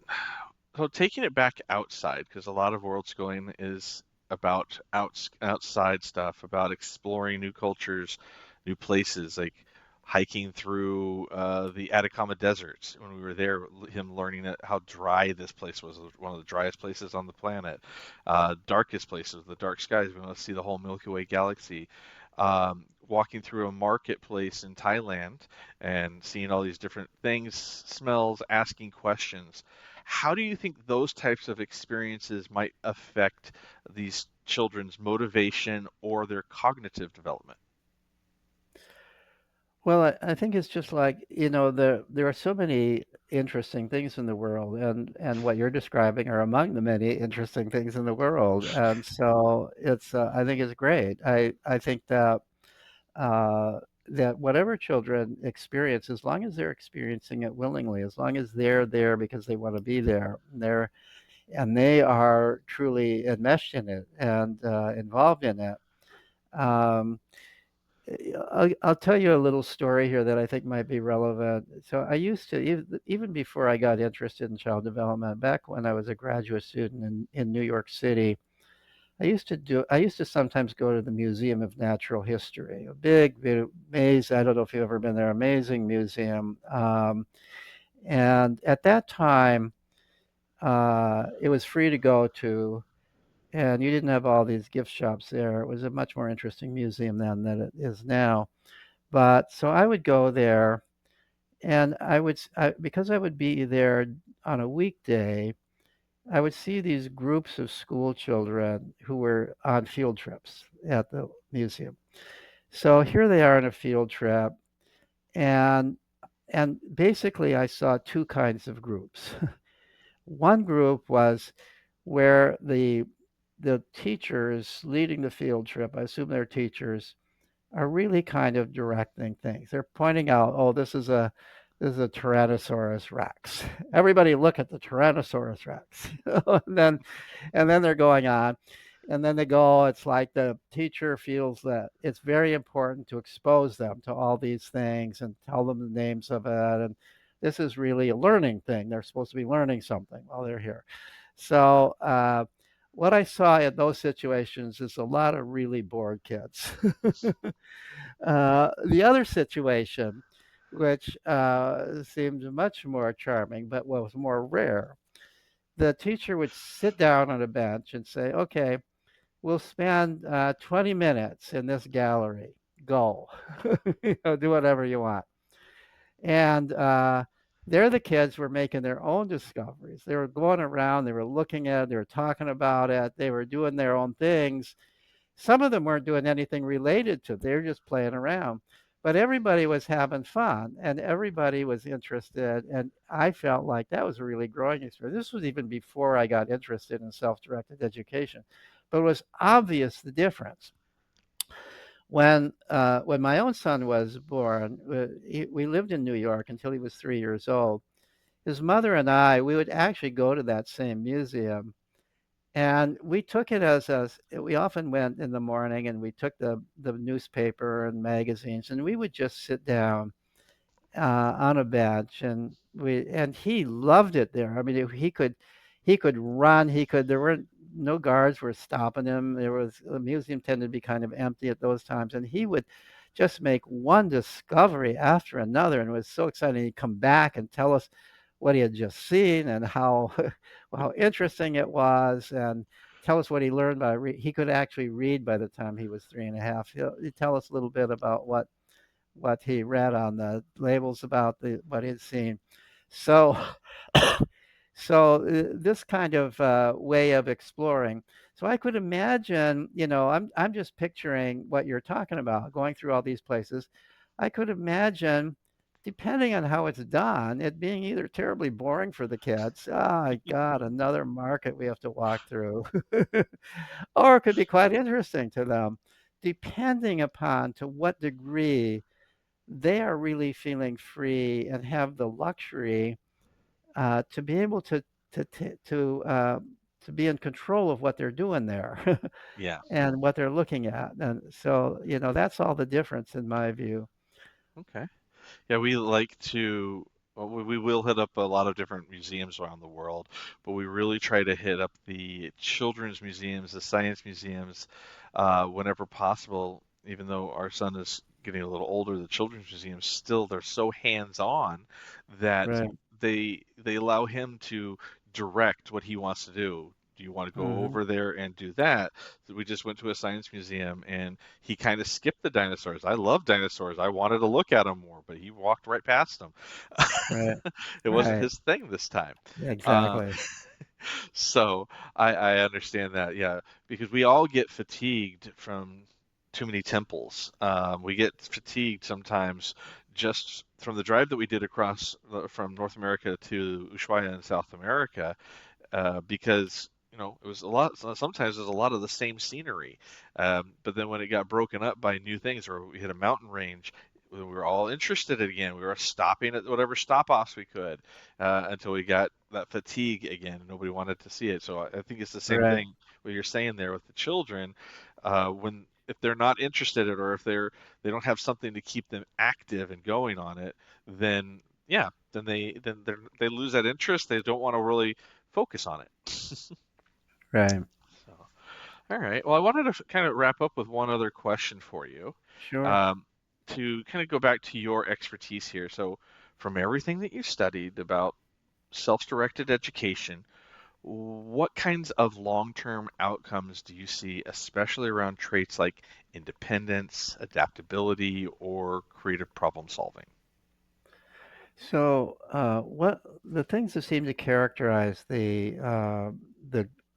so taking it back outside, because a lot of world schooling is about outside stuff, about exploring new cultures, new places, like hiking through the Atacama deserts. When we were there, him learning how dry this place was one of the driest places on the planet, darkest places, the dark skies. We want to see the whole Milky Way galaxy. Walking through a marketplace in Thailand and seeing all these different things, smells, asking questions. How do you think those types of experiences might affect these children's motivation or their cognitive development? Well, I think it's just like, there are so many interesting things in the world, and what you're describing are among the many interesting things in the world. And so I think it's great. I think that whatever children experience, as long as they're experiencing it willingly, as long as they're there because they want to be there, and they are truly enmeshed in it and involved in it. Um, I'll tell you a little story here that I think might be relevant. So I used to, even before I got interested in child development, back when I was a graduate student in New York City, I used to sometimes go to the Museum of Natural History, a big maze. I don't know if you've ever been there, amazing museum. And at that time, it was free to go to, and you didn't have all these gift shops there. It was a much more interesting museum then than it is now. But so I would go there, and because I would be there on a weekday, I would see these groups of school children who were on field trips at the museum. So here they are on a field trip, and basically I saw two kinds of groups. One group was where the teachers leading the field trip, I assume they're teachers, are really kind of directing things. They're pointing out, oh, this is a Tyrannosaurus Rex. Everybody look at the Tyrannosaurus Rex. and then and then they're going on. and then they go. It's like the teacher feels that it's very important to expose them to all these things and tell them the names of it. And this is really a learning thing. They're supposed to be learning something while they're here. So, what I saw in those situations is a lot of really bored kids. The other situation, which seemed much more charming but was more rare, the teacher would sit down on a bench and say, "Okay, we'll spend 20 minutes in this gallery. Go, do whatever you want." And there the kids were making their own discoveries. They were going around, they were looking at it, they were talking about it, they were doing their own things. Some of them weren't doing anything related to it, they were just playing around. But everybody was having fun and everybody was interested. And I felt like that was a really growing experience. This was even before I got interested in self directed education. But it was obvious the difference. When my own son was born, we lived in New York until he was 3 years old. His mother and I, we would actually go to that same museum, and we took it as a. We often went in the morning, and we took the newspaper and magazines, and we would just sit down on a bench, and he loved it there. I mean, he could run. He could. There weren't no guards were stopping him. The museum tended to be kind of empty at those times, and he would just make one discovery after another, and it was so exciting. He'd come back and tell us what he had just seen and how how interesting it was, and tell us what he learned by he could actually read by the time he was 3.5. He'd tell us a little bit about what he read on the labels about what he'd seen. So, this kind of way of exploring. So I could imagine, I'm just picturing what you're talking about, going through all these places. I could imagine, depending on how it's done, it being either terribly boring for the kids. Oh, God, another market we have to walk through, or it could be quite interesting to them, depending upon to what degree they are really feeling free and have the luxury to be able to to to, uh, to be in control of what they're doing there Yeah. and what they're looking at. And so, that's all the difference in my view. Okay. Yeah, we like to, well, we will hit up a lot of different museums around the world, but we really try to hit up the children's museums, the science museums, whenever possible. Even though our son is getting a little older, the children's museums still, they're so hands-on that Right. they allow him to direct what he wants to do. Do you want to go Hmm. over there and do that? So we just went to a science museum and he kind of skipped the dinosaurs. I love dinosaurs. I wanted to look at them more, but he walked right past them. Right. It wasn't Right. his thing this time. Uh, Exactly. so I understand that, yeah, because we all get fatigued from too many temples. We get fatigued sometimes just from the drive that we did across from North America to Ushuaia in South America, because it was a lot. Sometimes there's a lot of the same scenery, but then when it got broken up by new things, or we hit a mountain range, we were all interested again. We were stopping at whatever stop offs we could until we got that fatigue again. And nobody wanted to see it. So I think it's the same Right. thing what you're saying there with the children. When if they're not interested in it, or if they don't have something to keep them active and going on it, then yeah, then they lose that interest. They don't want to really focus on it. Right. So, all right. Well, I wanted to kind of wrap up with one other question for you, Sure. um, to kind of go back to your expertise here. So, from everything that you studied about self-directed education, what kinds of long-term outcomes do you see, especially around traits like independence, adaptability, or creative problem solving? So, what the things that seem to characterize the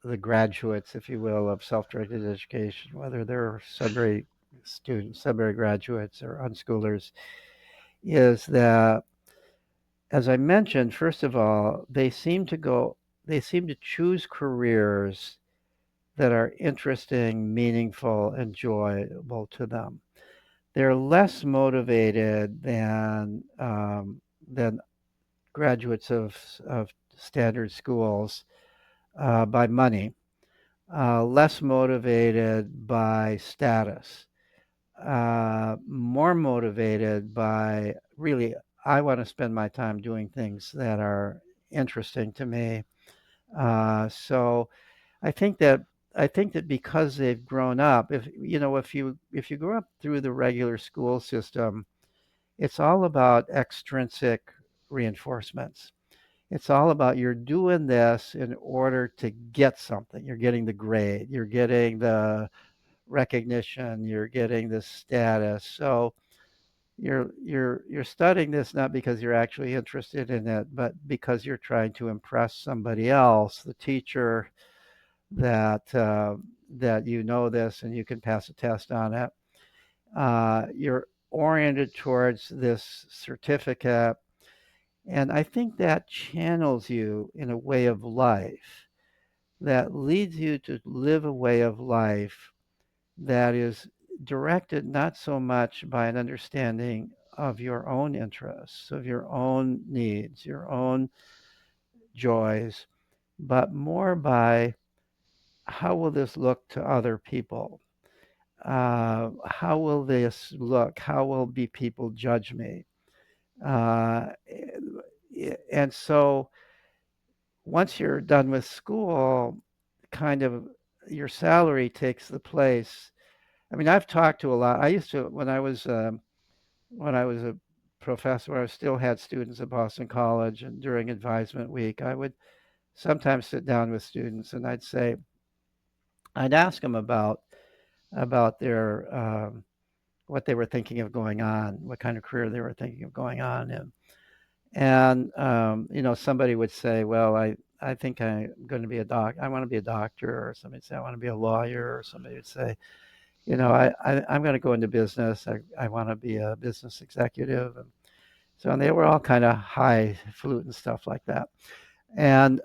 the graduates, if you will, of self-directed education, whether they're Sudbury students, Sudbury graduates, or unschoolers, is that, as I mentioned, first of all, they seem to choose careers that are interesting, meaningful, enjoyable to them. They're less motivated than graduates of standard schools by money. less motivated by status, more motivated by really, I want to spend my time doing things that are interesting to me. So I think that I think that because they've grown up, if you grow up through the regular school system, it's all about extrinsic reinforcements. It's all about you're doing this in order to get something. You're getting the grade, you're getting the recognition, you're getting the status. So you're studying this not because you're actually interested in it, but because you're trying to impress somebody else, the teacher, that you know this and you can pass a test on it. You're oriented towards this certificate, and I think that channels you in a way of life that leads you to live a way of life that is directed not so much by an understanding of your own interests, of your own needs, your own joys, but more by how will this look to other people? How will this look? How will be people judge me? Uh, and so once you're done with school, kind of your salary takes the place. I mean, I've talked to a lot. I used to when I was a professor, I still had students at Boston College, and during advisement week, I would sometimes sit down with students, and I'd ask them about their what they were thinking of going on, what kind of career they were thinking of going on, and somebody would say, "Well, I think I'm going to be a doc. I want to be a doctor," or somebody would say, "I want to be a lawyer," or somebody would say, I'm going to go into business. I want to be a business executive. And they were all kind of highfalutin stuff like that. And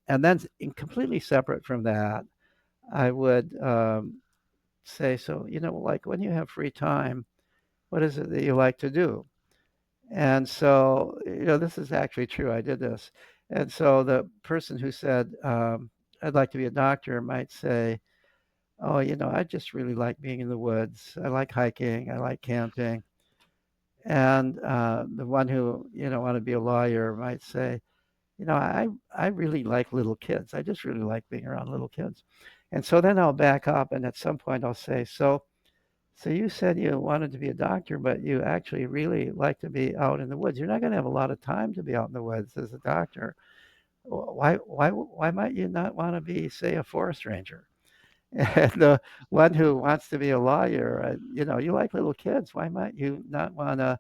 then completely separate from that, I would say, so, like when you have free time, what is it that you like to do? And so, this is actually true. I did this. And so the person who said, I'd like to be a doctor might say, oh, I just really like being in the woods. I like hiking. I like camping. And the one who, want to be a lawyer might say, I really like little kids. I just really like being around little kids. And so then I'll back up, and at some point I'll say, so you said you wanted to be a doctor, but you actually really like to be out in the woods. You're not going to have a lot of time to be out in the woods as a doctor. Why might you not want to be, say, a forest ranger? And the one who wants to be a lawyer, you like little kids. Why might you not want to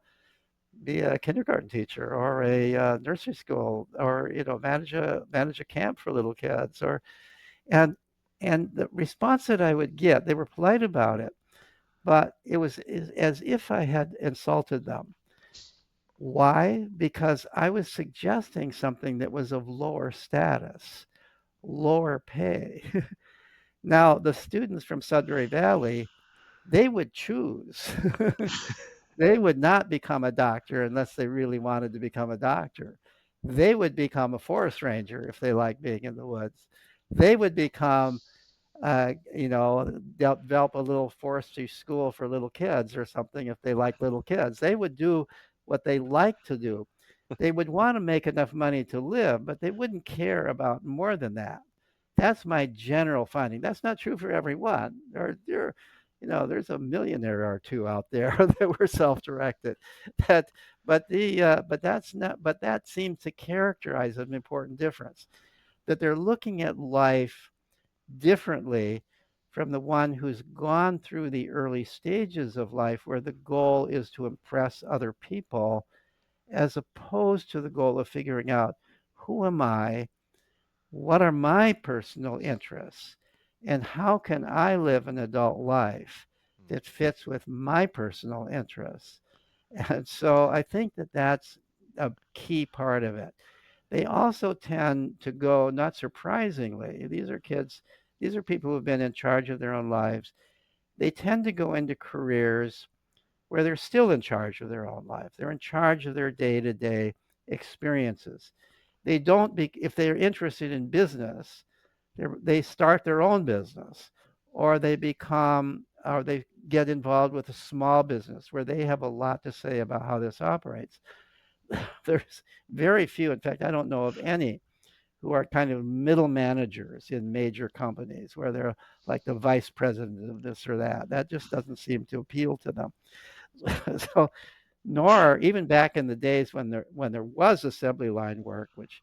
be a kindergarten teacher or a nursery school, or manage a camp for little kids? And and the response that I would get, they were polite about it, but it was as if I had insulted them. Why? Because I was suggesting something that was of lower status, lower pay. Now, the students from Sudbury Valley, they would choose. They would not become a doctor unless they really wanted to become a doctor. They would become a forest ranger if they liked being in the woods. They would become, develop a little forestry school for little kids or something if they like little kids. They would do what they like to do. They would want to make enough money to live, but they wouldn't care about more than that. That's my general finding. That's not true for everyone. There's a millionaire or two out there that were self-directed. That, but that's not. But that seems to characterize an important difference. That they're looking at life differently from the one who's gone through the early stages of life, where the goal is to impress other people, as opposed to the goal of figuring out who am I, what are my personal interests, and how can I live an adult life that fits with my personal interests. And so I think that that's a key part of it. They also tend to go, not surprisingly, these are people who've been in charge of their own lives. They tend to go into careers where they're still in charge of their own life. They're in charge of their day to day experiences. They don't be, if they're interested in business, They start their own business, or they get involved with a small business where they have a lot to say about how this operates. There's very few, in fact, I don't know of any who are kind of middle managers in major companies where they're like the vice president of this or that. That just doesn't seem to appeal to them. So, nor even back in the days when there was assembly line work, which,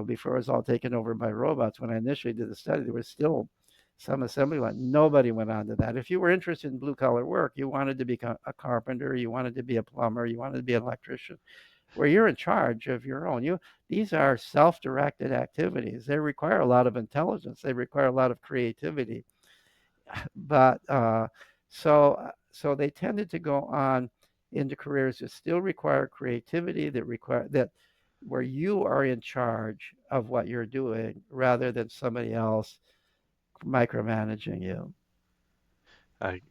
before it was all taken over by robots. When I initially did the study, there was still some assembly line. Nobody went on to that. If you were interested in blue collar work, you wanted to become a carpenter, you wanted to be a plumber, you wanted to be an electrician, where you're in charge of your own. These are self-directed activities. They require a lot of intelligence. They require a lot of creativity. But so they tended to go on into careers that still require creativity, that where you are in charge of what you're doing rather than somebody else micromanaging you.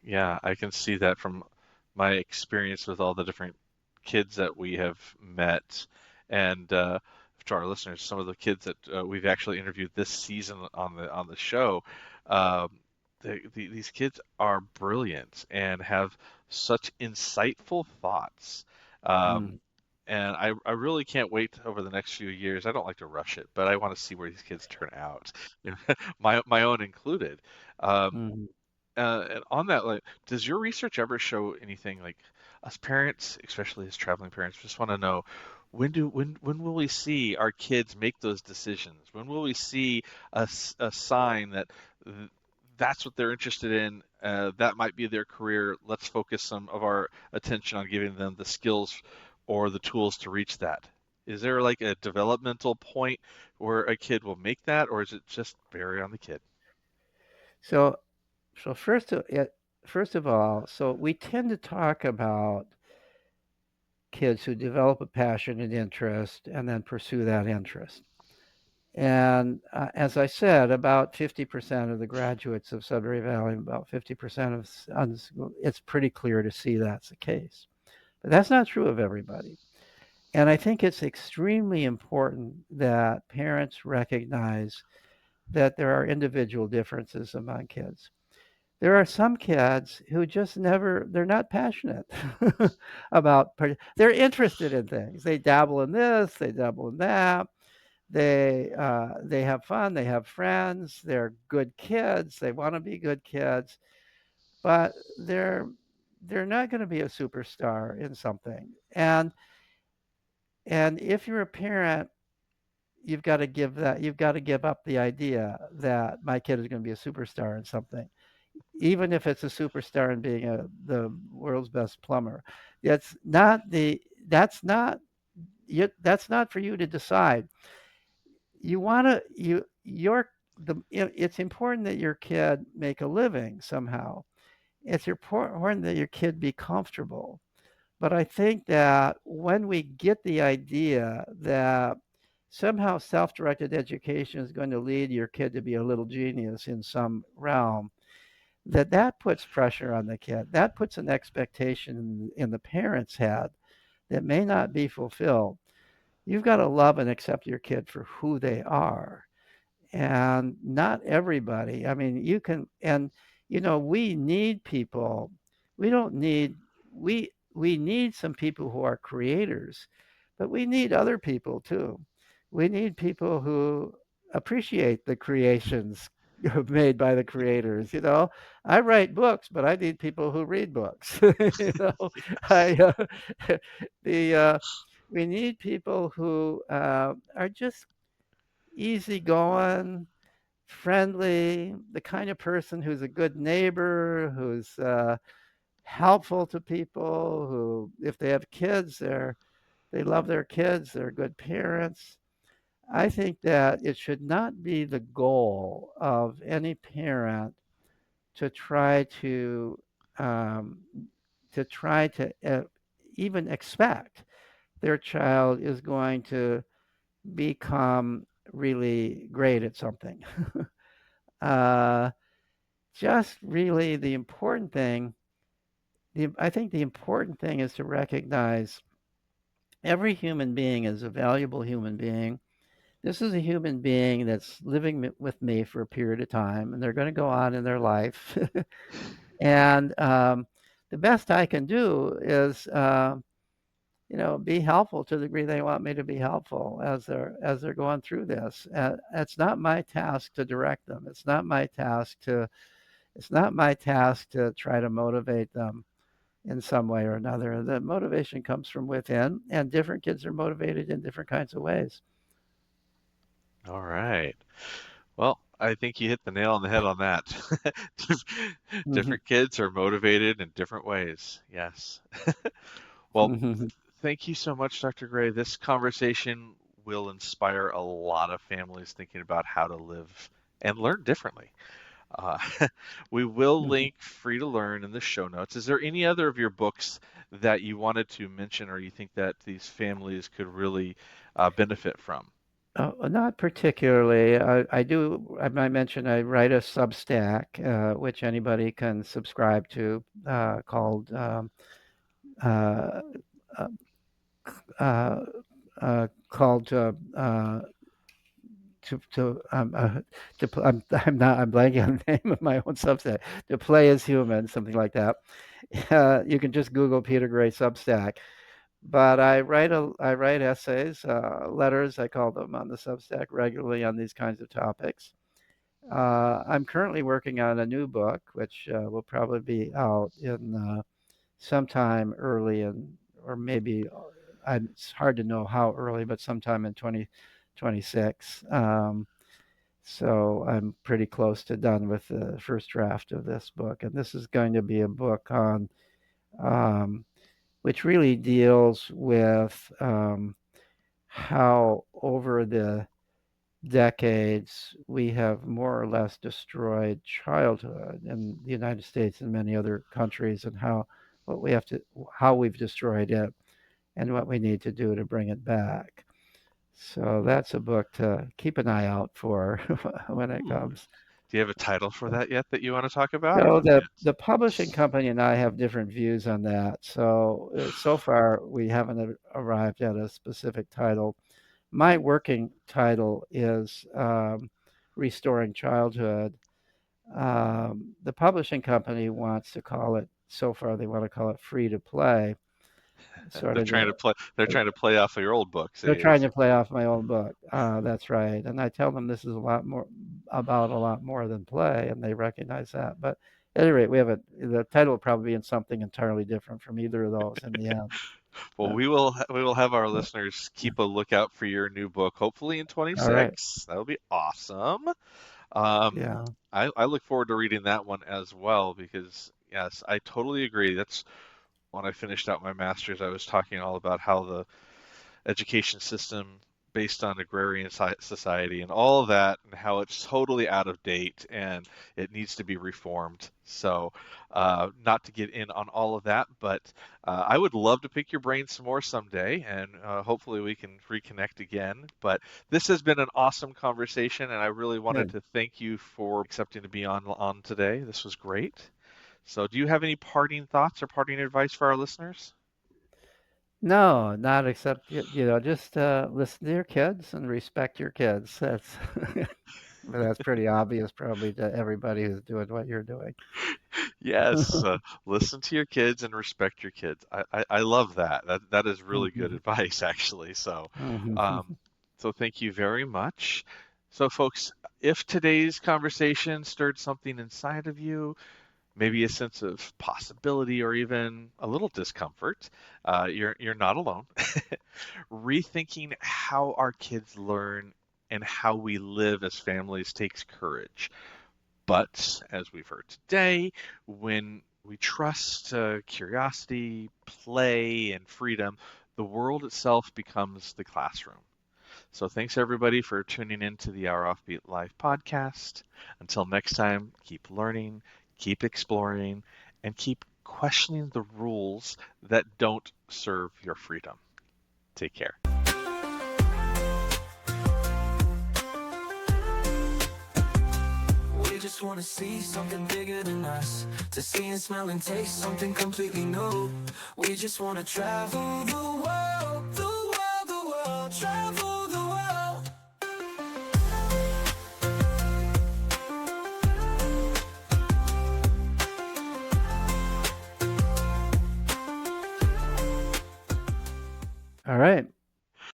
Yeah, I can see that from my experience with all the different kids that we have met, and to our listeners, some of the kids that we've actually interviewed this season on the show. Um, these kids are brilliant and have such insightful thoughts. Um, Mm, and I really can't wait over the next few years. I don't like to rush it, but I want to see where these kids turn out, my own included. Um, mm. and on that, like, does your research ever show anything like us parents, especially as traveling parents, just want to know when will we see our kids make those decisions? When will we see a sign that th- that's what they're interested in? That might be their career. Let's focus some of our attention on giving them the skills or the tools to reach that. Is there like a developmental point where a kid will make that, or is it just vary on the kid? So so first of all, so we tend to talk about kids who develop a passion and interest and then pursue that interest. And as I said, about 50% of the graduates of Sudbury Valley, about 50% of it's pretty clear to see that's the case. But that's not true of everybody. And I think it's extremely important that parents recognize that there are individual differences among kids. There are some kids who just never, they're not passionate about, they're interested in things. They dabble in this, they dabble in that. They have fun, they have friends, they're good kids, they want to be good kids, but they're not going to be a superstar in something. And if you're a parent, you've got to give up the idea that my kid is going to be a superstar in something, even if it's a superstar in being the world's best plumber. That's not the that's not for you to decide. You want to you your the It's important that your kid make a living somehow. It's important that your kid be comfortable. But I think that when we get the idea that somehow self-directed education is going to lead your kid to be a little genius in some realm, that puts pressure on the kid. That puts an expectation in the parent's head that may not be fulfilled. You've got to love and accept your kid for who they are. And not everybody. I mean, we need people. We don't need we need some people who are creators, but we need other people too. We need people who appreciate the creations made by the creators. I write books, but I need people who read books. I the we need people who are just easygoing, friendly, the kind of person who's a good neighbor, who's helpful to people, who, if they have kids, they love their kids, they're good parents. I think that it should not be the goal of any parent to um, try to even expect their child is going to become really great at something. uh, just really the important thing, I think the important thing is to recognize every human being is a valuable human being. this is a human being that's living with me for a period of time, and they're going to go on in their life. And the best I can do is, be helpful to the degree they want me to be helpful as they're going through this. It's not my task to direct them. It's not my task to try to motivate them in some way or another. The motivation comes from within, and different kids are motivated in different kinds of ways. All right. Well, I think you hit the nail on the head on that. Hmm. Different kids are motivated in different ways. Yes. Well, Hmm. thank you so much, Dr. Gray. This conversation will inspire a lot of families thinking about how to live and learn differently. Uh, we will link Free to Learn in the show notes. Is there any other of your books that you wanted to mention or you think that these families could really benefit from? Not particularly. I mentioned I write a Substack, which anybody can subscribe to, uh, uh, uh, called to I'm not I'm blanking on the name of my own Substack. To play as human, something like that. You can just Google Peter Gray Substack. But I write essays, letters I call them, on the Substack regularly on these kinds of topics. I'm currently working on a new book, which will probably be out in sometime early in, or maybe it's hard to know how early, but sometime in 2026. So I'm pretty close to done with the first draft of this book, and this is going to be a book on um, which really deals with how over the decades we have more or less destroyed childhood in the United States and many other countries, and what we have to how we've destroyed it and what we need to do to bring it back. So that's a book to keep an eye out for when it Ooh. comes. Do you have a title for that yet that you want to talk about, or No, not the yet? the publishing company and I have different views on that. So far we haven't arrived at a specific title. My working title is Restoring Childhood. The publishing company wants to call it, so far they want to call it Free to Play. Sort They're of trying the to play. They're trying to play off of your old books. They're Eh? trying to play off my old book. That's right. And I tell them this is a lot more than play, and they recognize that. But at any rate, the title will probably be in something entirely different from either of those in the end. Well, Uh, we will have our yeah. listeners keep a lookout for your new book, hopefully in All right. 26. That'll be awesome. Um, Yeah. I look forward to reading that one as well because yes, I totally agree. That's when I finished out my master's. I was talking all about how the education system based on agrarian society and all of that and how it's totally out of date and it needs to be reformed. So, not to get in on all of that, but I would love to pick your brain some more someday and hopefully we can reconnect again. But this has been an awesome conversation and I really wanted Good. to thank you for accepting to be on today. This was great. So, do you have any parting thoughts or parting advice for our listeners? No, not except just listen to your kids and respect your kids. That's pretty obvious probably to everybody who's doing what you're doing. Yes, listen to your kids and respect your kids. I love that. That is really good Mhm. advice, actually. Um, Mhm. so thank you very much. So, folks, if today's conversation stirred something inside of you, maybe a sense of possibility or even a little discomfort, you're not alone. Rethinking how our kids learn and how we live as families takes courage. But as we've heard today, when we trust curiosity, play, and freedom, the world itself becomes the classroom. So thanks everybody for tuning in to the Our Offbeat Life podcast. Until next time, keep learning, keep exploring, and keep questioning the rules that don't serve your freedom. Take care. We just wanna see something bigger than us. To see and smell and taste something completely new. We just wanna travel the world, the world, the world. Travel the world. All right.